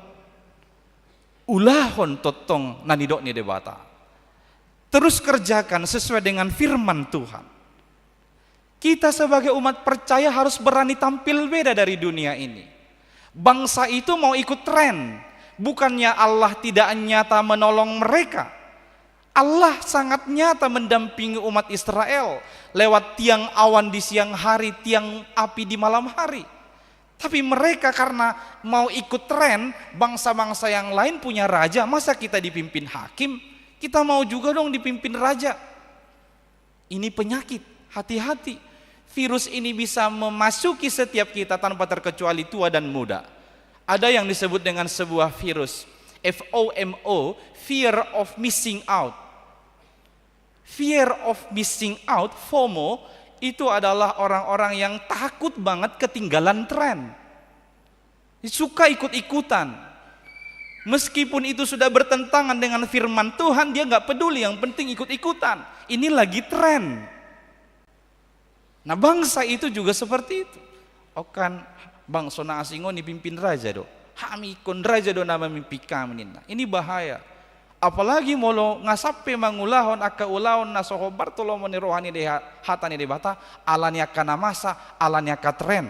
ulahon totong nanidok ni debata. Terus kerjakan sesuai dengan firman Tuhan. Kita sebagai umat percaya harus berani tampil beda dari dunia ini. Bangsa itu mau ikut tren. Bukannya Allah tidak nyata menolong mereka. Allah sangat nyata mendampingi umat Israel lewat tiang awan di siang hari, tiang api di malam hari. Tapi mereka karena mau ikut tren, bangsa-bangsa yang lain punya raja, masa kita dipimpin hakim? Kita mau juga dong dipimpin raja. Ini penyakit, hati-hati. Virus ini bisa memasuki setiap kita tanpa terkecuali tua dan muda. Ada yang disebut dengan sebuah virus, FOMO, fear of missing out. Fear of missing out, FOMO, itu adalah orang-orang yang takut banget ketinggalan tren. Suka ikut-ikutan. Meskipun itu sudah bertentangan dengan firman Tuhan, dia nggak peduli, yang penting ikut-ikutan. Ini lagi tren. Nah bangsa itu juga seperti itu. Okan bangsa na asingon dipimpin raja do. Hami kon raja do nama mimpi kami nina. Ini bahaya. Apalagi molo ngasape mangulahon aka ulahon nasoho Bartolomeo ni rohani de hatani de bata alanya kana masa alanya ka tren.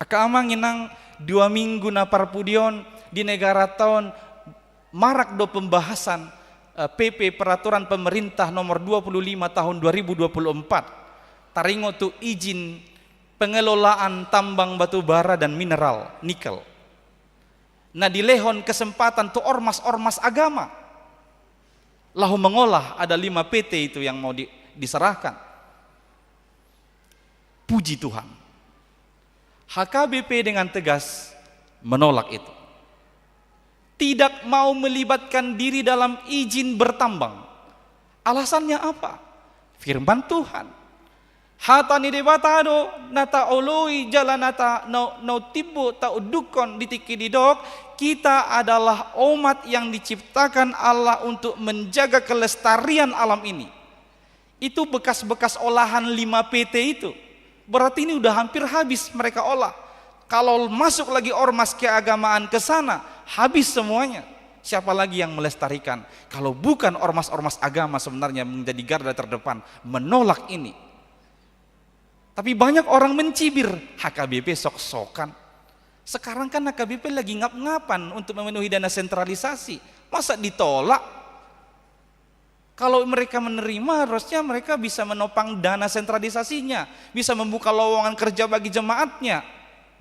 Aka amang inang 2 minggu na parpudion di negara tahun marak do pembahasan PP peraturan pemerintah nomor 25 tahun 2024. Taringo tu izin pengelolaan tambang batu bara dan mineral nikel. Nah dilehon kesempatan tuh ormas-ormas agama lahu mengolah, ada 5 PT itu yang mau diserahkan. Puji Tuhan, HKBP dengan tegas menolak itu, tidak mau melibatkan diri dalam izin bertambang. Alasannya apa? Firman Tuhan, hatani debatado nata oloi jalanata no tibu ta udukon ditiki didok. Kita adalah umat yang diciptakan Allah untuk menjaga kelestarian alam ini. Itu bekas-bekas olahan 5 PT itu. Berarti ini udah hampir habis mereka olah. Kalau masuk lagi ormas keagamaan ke sana, habis semuanya. Siapa lagi yang melestarikan? Kalau bukan ormas-ormas agama sebenarnya menjadi garda terdepan menolak ini. Tapi banyak orang mencibir, HKBP sok-sokan. Sekarang kan HKBP lagi ngap-ngapan untuk memenuhi dana sentralisasi. Masa ditolak? Kalau mereka menerima, harusnya mereka bisa menopang dana sentralisasinya, bisa membuka lowongan kerja bagi jemaatnya.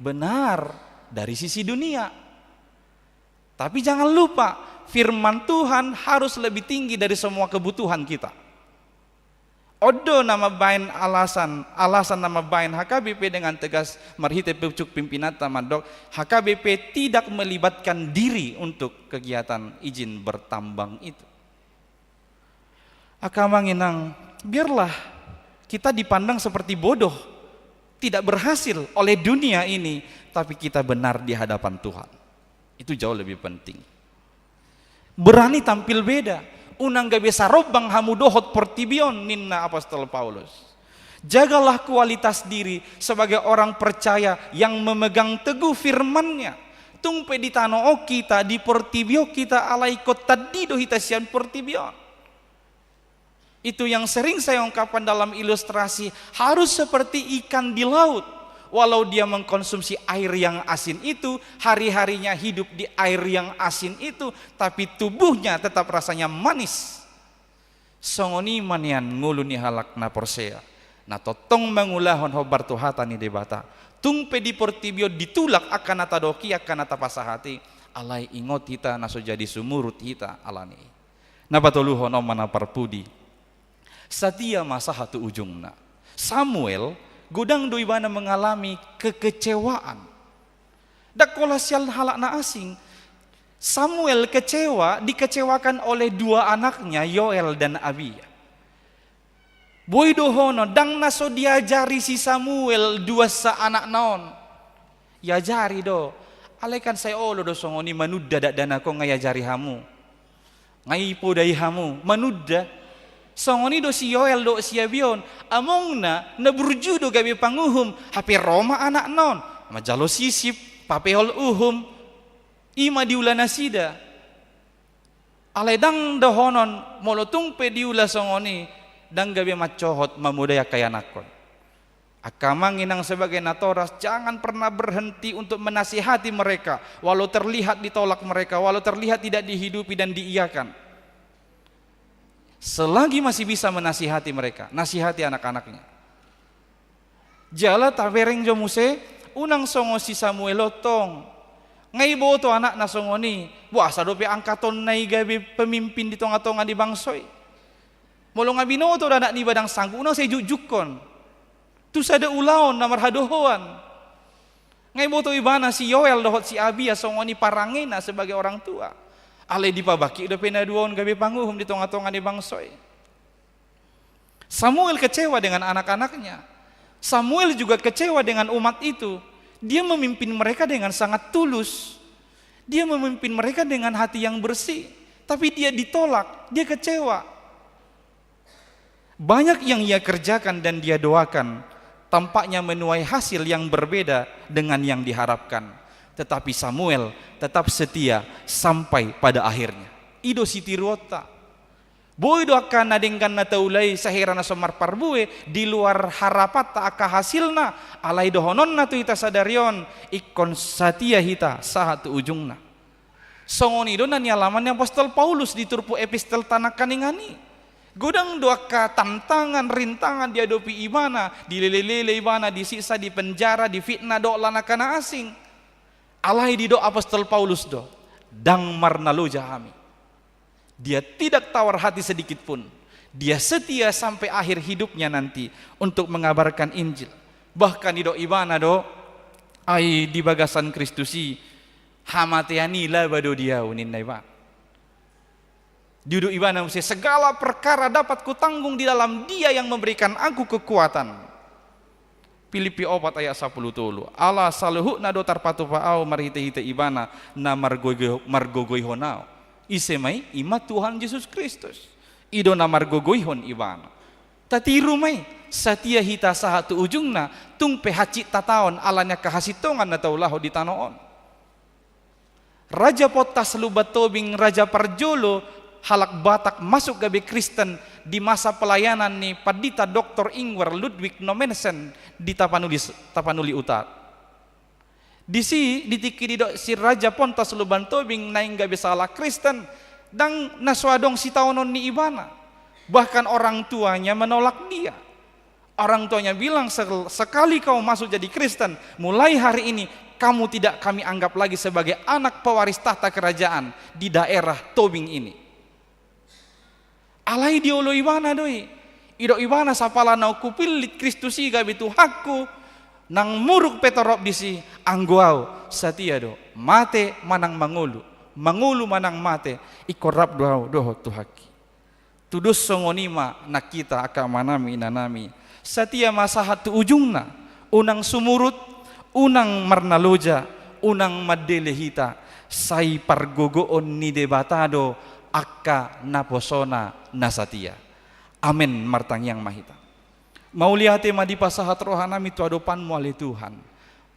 Benar, dari sisi dunia. Tapi jangan lupa, firman Tuhan harus lebih tinggi dari semua kebutuhan kita. Odo nama bain alasan nama bain HKBP dengan tegas marhite pucuk pimpinan tamadok, HKBP tidak melibatkan diri untuk kegiatan izin bertambang itu. Akamanginang, biarlah kita dipandang seperti bodoh, tidak berhasil oleh dunia ini, tapi kita benar di hadapan Tuhan. Itu jauh lebih penting. Berani tampil beda. Unang gak bisa robang hamu dohot portibion ninna apostol Paulus. Jagalah kualitas diri sebagai orang percaya yang memegang teguh firman-Nya. Tungpe di tanoo kita, di portibio kita alai kotadido hitasian portibion. Itu yang sering saya ungkapkan dalam ilustrasi, harus seperti ikan di laut. Walau dia mengkonsumsi air yang asin itu, hari-harinya hidup di air yang asin itu, tapi tubuhnya tetap rasanya manis. Songoni manian nguluni halak na porsea, na totong mangulahon hobar tuhatani debata. Tung pedi portibio ditulak akan atadoki akan atapasahati, alai ingot hita naso jadi sumurut hita alani. Napatuluhon omana parpudi. Satia masa hatu ujungna. Samuel godang doibana mengalami kekecewaan. Dakola sial halakna asing. Samuel dikecewakan oleh dua anaknya, Yoel dan Abia. Boy dohono dang naso diajari si Samuel dua sa anak naon. Yajari do. Alekan saya olo do songoni manudda dak dana ko ngayajari hamu. Ngayipo dai hamu manudda. Songoni do si Yoel do si Abion amongna naburju do gabi panguhum hape Roma anak non majalo sisip papehol uhum ima diula nasida aledang dohonon molotung pe diula songoni dang gabi macohot mamudaya kayanakon. Akamanginang sebagai natoras jangan pernah berhenti untuk menasihati mereka walau terlihat ditolak mereka, walau terlihat tidak dihidupi dan diiyakan. Selagi masih bisa menasihati mereka, nasihati anak-anaknya. Jala tavereng jo muse, unang songo si Samuel lotong. Ngai boto anak na songoni, wah sadope angkaton nai gabe pemimpin di tonga-tonga di bangsoy. Molo ngabinoto anak ni badang sanggu, unang saya jujukon. Tu sada ulaon na marhadohoan. Ngai boto ibana si Yoel dohot si Abia songoni parangena sebagai orang tua. Ale di pabaki udah penaduon gabe panguhum di tonga-tonga di bangsoy. Samuel kecewa dengan anak-anaknya. Samuel juga kecewa dengan umat itu. Dia memimpin mereka dengan sangat tulus. Dia memimpin mereka dengan hati yang bersih. Tapi dia ditolak, dia kecewa. Banyak yang ia kerjakan dan dia doakan, tampaknya menuai hasil yang berbeda dengan yang diharapkan. Tetapi Samuel tetap setia sampai pada akhirnya. Ido sitiruota. Boy do akan nadengkan na taulay sahirana somar parbue di luar harapat tak aka hasilna alai dohonon na tu ita sadarion ikon satia hita sahatu ujungna. Songoni do na nialaman yang apostol Paulus di turpu epistel tanah kaningani. Godang doaka tantangan rintangan diadopi ibana, dilele-lele ibana, disiksa, di penjara, di fitnah do lana kana asing. Alai di do apostol Paulus do dang marnalo jahami. Dia tidak tawar hati sedikit pun. Dia setia sampai akhir hidupnya nanti untuk mengabarkan Injil. Bahkan di do ibana do ai di bagasan Kristusi hamateani la bado dia unin naiba. Di do ibana mesti segala perkara dapat kutanggung di dalam Dia yang memberikan aku kekuatan. Filipi 4 ayat 10 tulu. Allah saluhu na do tarpatu paau marhite-hite ibana na margogoyhonao. Isemai ima Tuhan Yesus Kristus. Ido na margogoyhon ibana. Tatiru mai satia hita sahatu ujungna tung pehaci tataon alanya kahasitongan na taulahu di tanoon. Raja Potas lubatobing Raja Parjolo halak Batak masuk gabe Kristen di masa pelayanan ni Padita Dr. Ingwer Ludwig Nomensen di Tapanuli Utara. Di tiki si Raja Pontas lubantobing naing gabe salah Kristen dan naswadong si taonon ni Ibana. Bahkan orang tuanya menolak dia. Orang tuanya bilang, sekali kau masuk jadi Kristen, mulai hari ini kamu tidak kami anggap lagi sebagai anak pewaris tahta kerajaan di daerah Tobing ini. Alai diolo Ibana doi. Ido Ibana sapala nau kupilit Kristusi gabi Tuhaku nang muruk petorop disi angguau satia do. Mate manang mangulu. Mangulu manang mate ikorap doho Tuhaki. Tudus songonima nakita akamanami nanami. Satia masa hatu ujungna. Unang sumurut, unang marnaloja, unang madelehita. Sai pargogoon ni debatado akka naposona nasatia. Amin martang yang mahita. Mauliate madipasahat rohanami tuadopan muali Tuhan.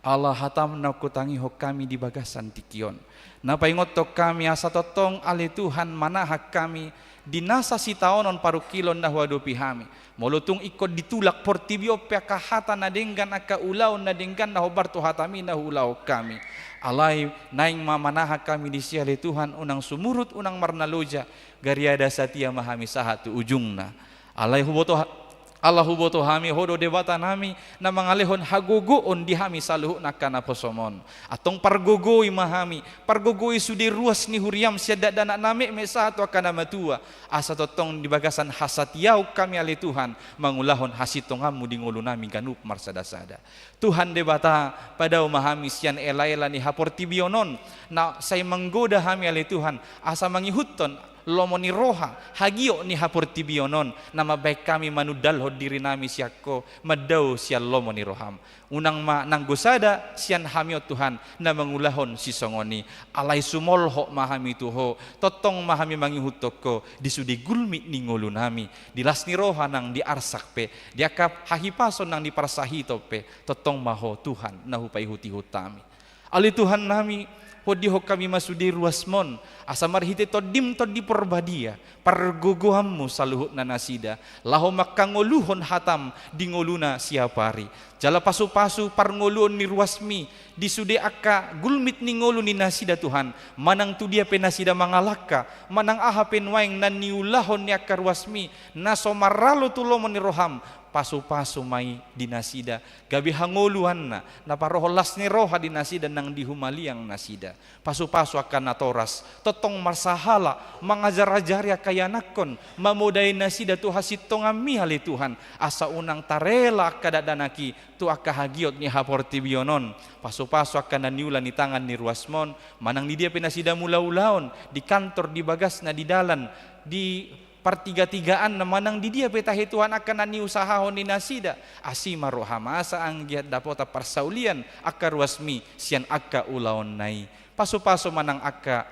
Allah hatam na kutangi hok kami di bagasan tikion. Napaingot tok kami asa totong ali Tuhan manahak kami dinasa si taonon paru kilon na huadopi hami. Molutung ikut ditulak portibio peka hata nadenggan aka ulau nadenggan na hobarto hatami na ulau kami. Alai naing mamanahak kami di siali Tuhan unang sumurut unang marnaloja gariada satia mahami sahatu ujungna. Alai huboto hami hodo debata nami na mangalehon hagogoon di hami saluhu nakana posomon. Atong pargogoi mahami, pargogoi sudi ruas ni huriam siada dana nami mesatu akana matua. Asa totong di bagasan hasatiau kami ali Tuhan mangulahon hasitongamu di ngulu nami ganup marsada-sada. Tuhan debata pada mahami sian ela-ela ni haportibionon na say menggoda hami ali Tuhan asa mangihuton lomoni roha hagio ni haportibionon nama baik kami manudalho diri nami siako madau sial lomoni roham unang ma nanggusada sian hamio Tuhan na mangulahon si songoni alai sumolho mahami tuho totong mahami mangihutoko disudi gulmi ningolu nami dilasni roha nang di arsak pe diakap hahipason nang di parsahito pe totong maho Tuhan nahupai huti hutami ali Tuhan nami hodiho kami masudi ruasmon asa marhite todim todi perbadia pargogohammu saluhut na nasida laho makangoluhon hatam di ngoluna siapari jala pasu-pasu parngoluon ni ruasmi disude akka gulmit ni ngolu ni nasida Tuhan manang tu dia penasida mangalaka manang aha penwaing nan niulahon ni akka ruasmi naso maralo tulomon ni roham pasu-pasu mai dinasida gabi hangoluhan na paroholas ni roha dinasida nang dihumaliang nasida pasu-pasu akan natoras totong marsahala mangajar-ajari akayanakon mamudai nasida tu hasitong ami hali Tuhan asa unang tarela kadadanaki tu akahagiot ni haportibionon pasu-pasu akan naniulan ni tangan ni ruasmon manang ni dia penasida mula-ulaon di kantor di bagas na di dalan di partiga-tigaan na manang di dia petahi Tuhan akan nani usahahon ni nasida asima rohama asa ang giat dapota parsaulian akka ruasmi sian akka ulaon nai paso-paso manang akka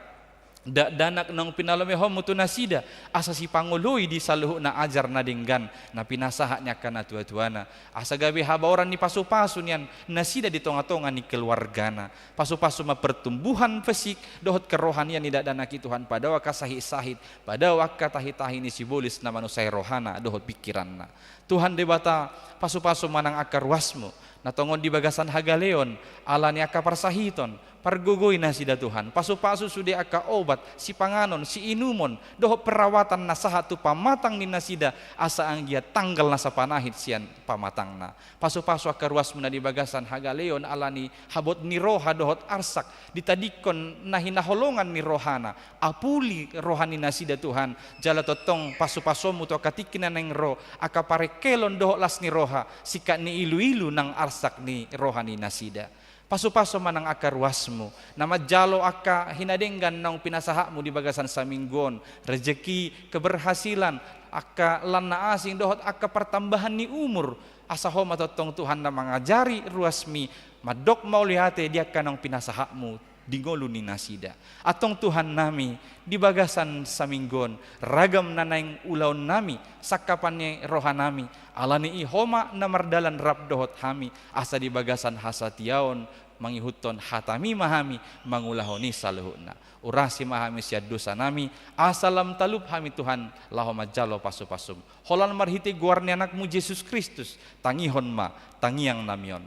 danak nang pinalomehom mutu nasida asa si pangului di saluhu na ajar na denggan na pinasaha nya kana tua-tuana asa gabi habaoran ni pasu-pasu nian nasida di tonga-tonga ni keluargana pasu-pasu ma pertumbuhan fisik dohot kerohanian ni dadanaki Tuhan padawa kasahih-sahid padawa katahi-tahi ni sibolis na manusai rohana dohot pikiranna Tuhan debata pasu-pasu manang akar wasmu natongon di bagasan hagaleon ala ni aka parsahiton pargogoy na sida Tuhan pasu-pasu sude aka obat si panganon si inumon doho perawatan na sahatu pamatang ni nasida asa ang giat tanggal na sa panahit sian pamatang na pasu-pasu aka ruas muna di bagasan hagaleon ala ni habot ni roha dohot arsak ditadikon na hinaholongan ni rohana apuli rohani nasida Tuhan jala totong pasu-pasomu to katikinan ng ro aka parekelon doho las ni roha sika ni ilu-ilu nang arsak ni rohani nasida pasu-pasu manang akar wasmu nama jalo akka hinadenggan nang pinasahakmu di bagasan sa mingguon rezeki keberhasilan akka lana asing dohot akka pertambahan ni umur asahoma totong Tuhan na mangajari ruasmi madok maulihate dia kanang pinasahakmu dingoluni nasida. Atong Tuhan nami di bagasan saminggon ragam nanaing ulaun nami sakapannya roha nami alani ihoma namardalan rap dohot hami asa di bagasan hasatiaon mangihuton hatami mahami mangulahoni saluhuna urasi mahami sia dosa nami asalam talub hami Tuhan lahoma jalo pasu-pasum holan marhiti guarni anakmu Yesus Kristus tangihon ma tangiang namion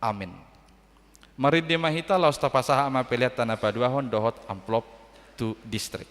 amin. Mari demahita laos tapasaha ama peliat tanah paduahon dohot amplop tu distrik.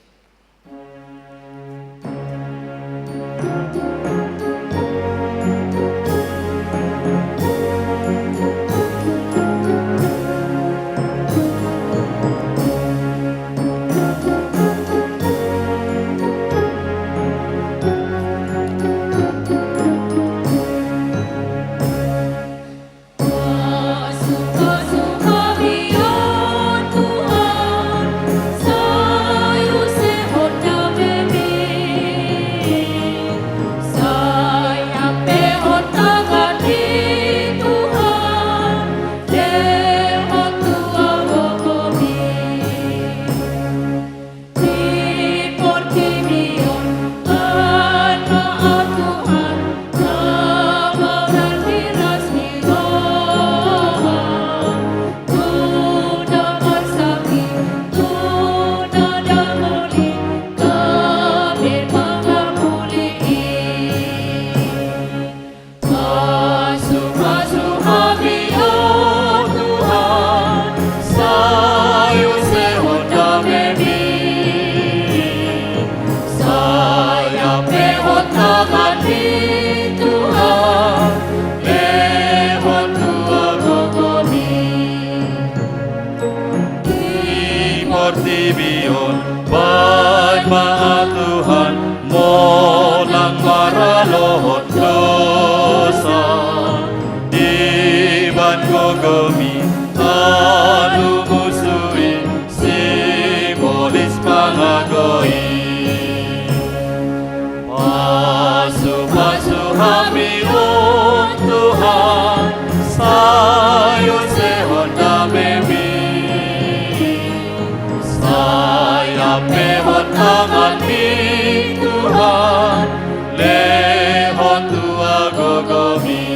Tibion, baik maha Tuhan, molang maralohot dosa, diban gogomi, anu musui, simbolis pangagoi. Pasu-pasu hami Tuhan, sayo sehon damemi. Pehon tangan mi Tuhan, lehon tua gogomi.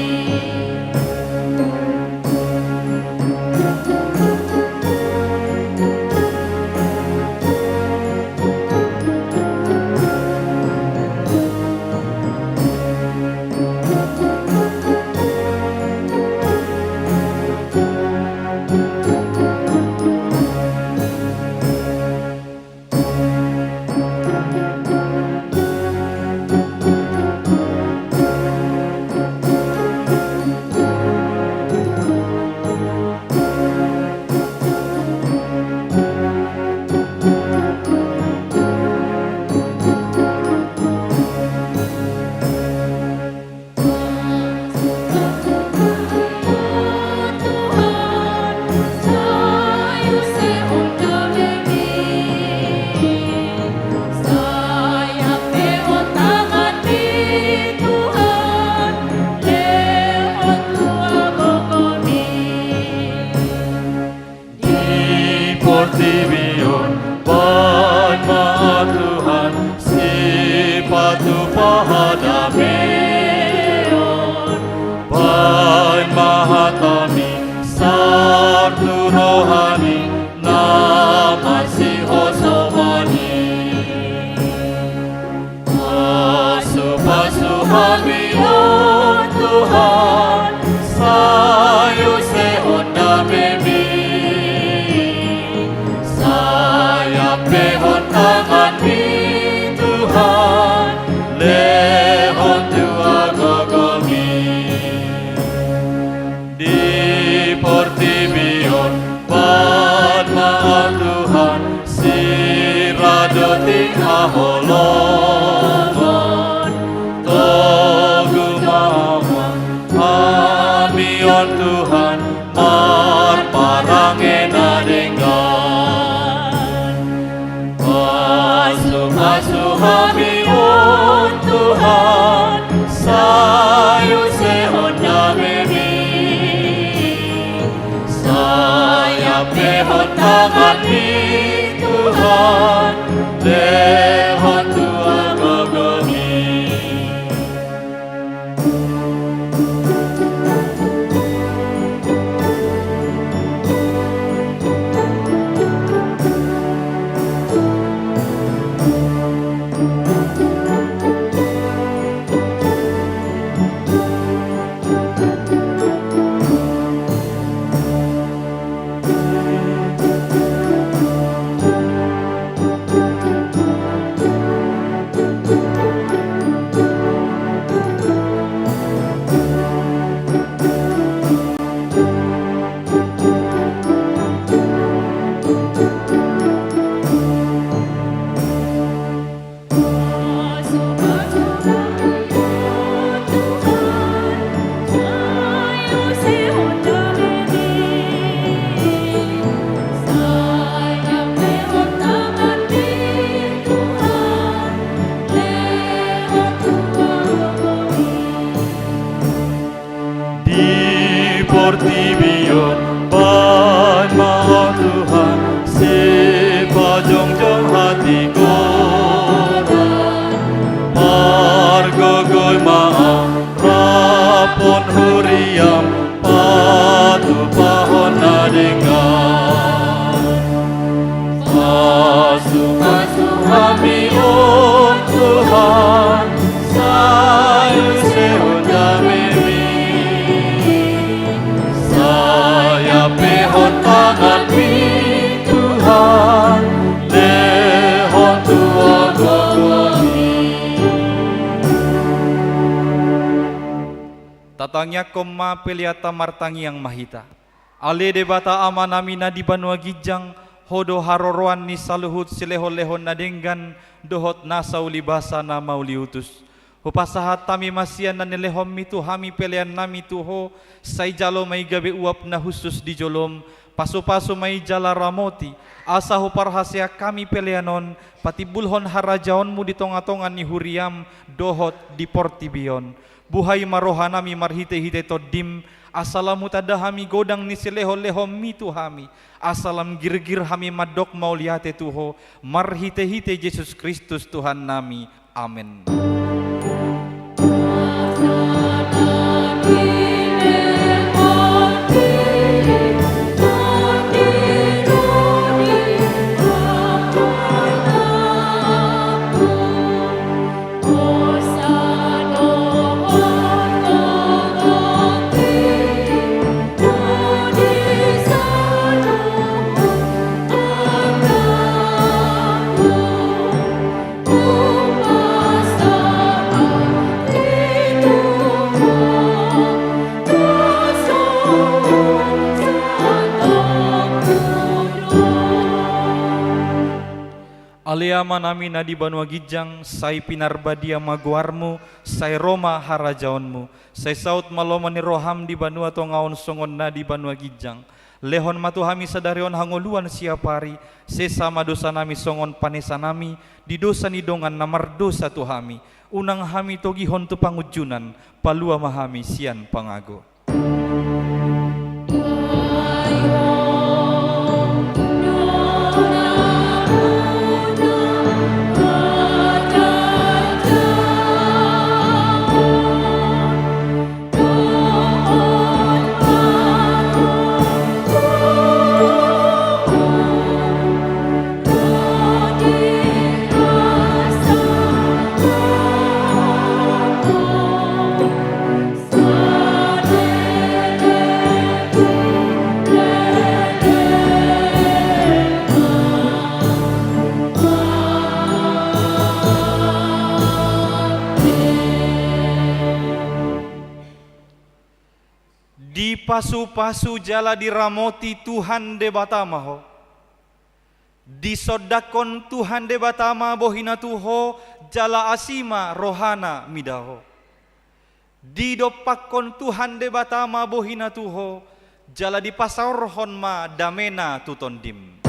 Tibion, baik maha Tuhan, sipatu pahadameon, baik maha tami, sartu rohani, nama si hosomani. Pasu-pasu hami Tuhan, sayo sehon damemi. Pehon tangan mi Tuhan, lehon tua gogomi. Di Portibion, bat maha Tuhan, sirado tingkah holongan, togu mama, amion Tuhan, mar parangen adenggan. Pasu hami Tuhan, sayo sehon damemi, saya pehon lehon tangan-Mi Tuhan, lehon Tuhan gogomi. Di Portibion Pan Maha Tuhan, sepajong-jong hatiku Margogoy maaf rapon huriam, patu pahon nadengar. Asuh kami oh Tuhan, sayu sehun damemi, saya pehon tangan-Mi Tuhan, lehon Tuhan gogomi. Tatangnya koma peliata martangi yang mahita. Ale debata amanami na di banua gijang, hodo haroroan ni saluhut silehon-lehon nadenggan, dohot nasau libasa na mauliutus. Hupasahat tami masian na nilehom mitu hami pelian nami tuho, say jalo may gabi uap na husus di jolom, paso-paso may jala ramoti, asa huparhasya kami pelianon, pati bulhon harajaonmu di tonga-tongan ni huriam, dohot di Portibion. Buhay marohanami marhite-hite todim, asalamu tadahami godang ni silehon-lehom mitu hami, asalam gir-gir hami madok mauliate tuho, marhite-hite Yesus Kristus Tuhan nami. Amin. Aliama nami nadi banua gijang, sai pinarbadia maguarmu, sai Roma harajaonmu, sai saut malomani roham di banua tongaon songon nadi banua gijang. Lehon matu hami sadarion hangoluan siapari, sesama dosa nami songon panesa nami, di dosa ni dongan namar dosa tu hami, unang hami togihon tu pangujunan, palua mahami sian pangago. Di pasu-pasu jala diramoti Tuhan de batamaho, di sodakon Tuhan de batama bohina tuho, jala asima rohana midaho. Di dopakon Tuhan de batama bohina tuho, jala di pasaurhon ma damena tutondim.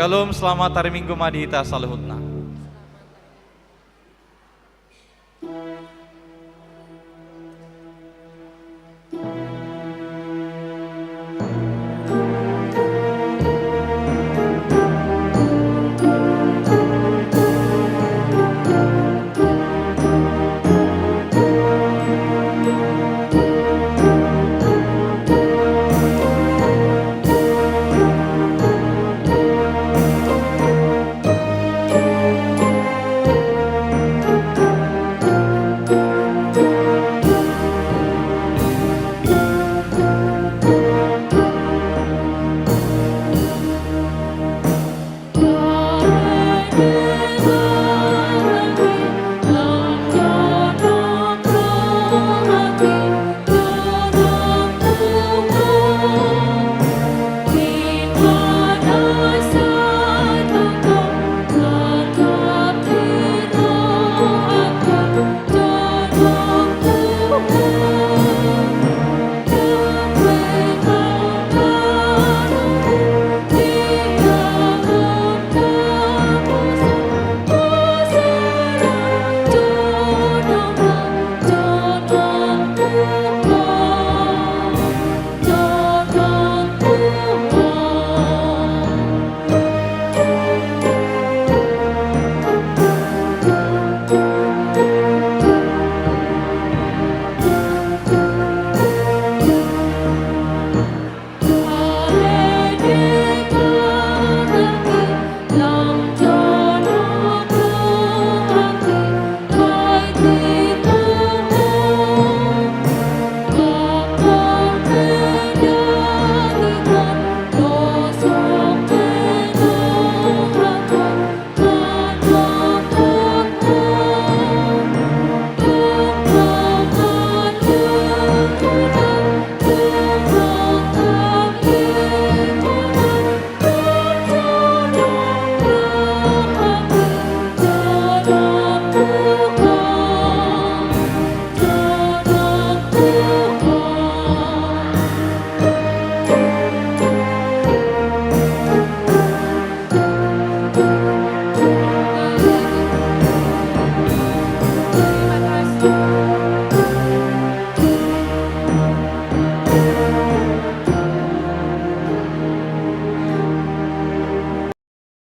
Shalom, selamat hari Minggu Madita Salihutna.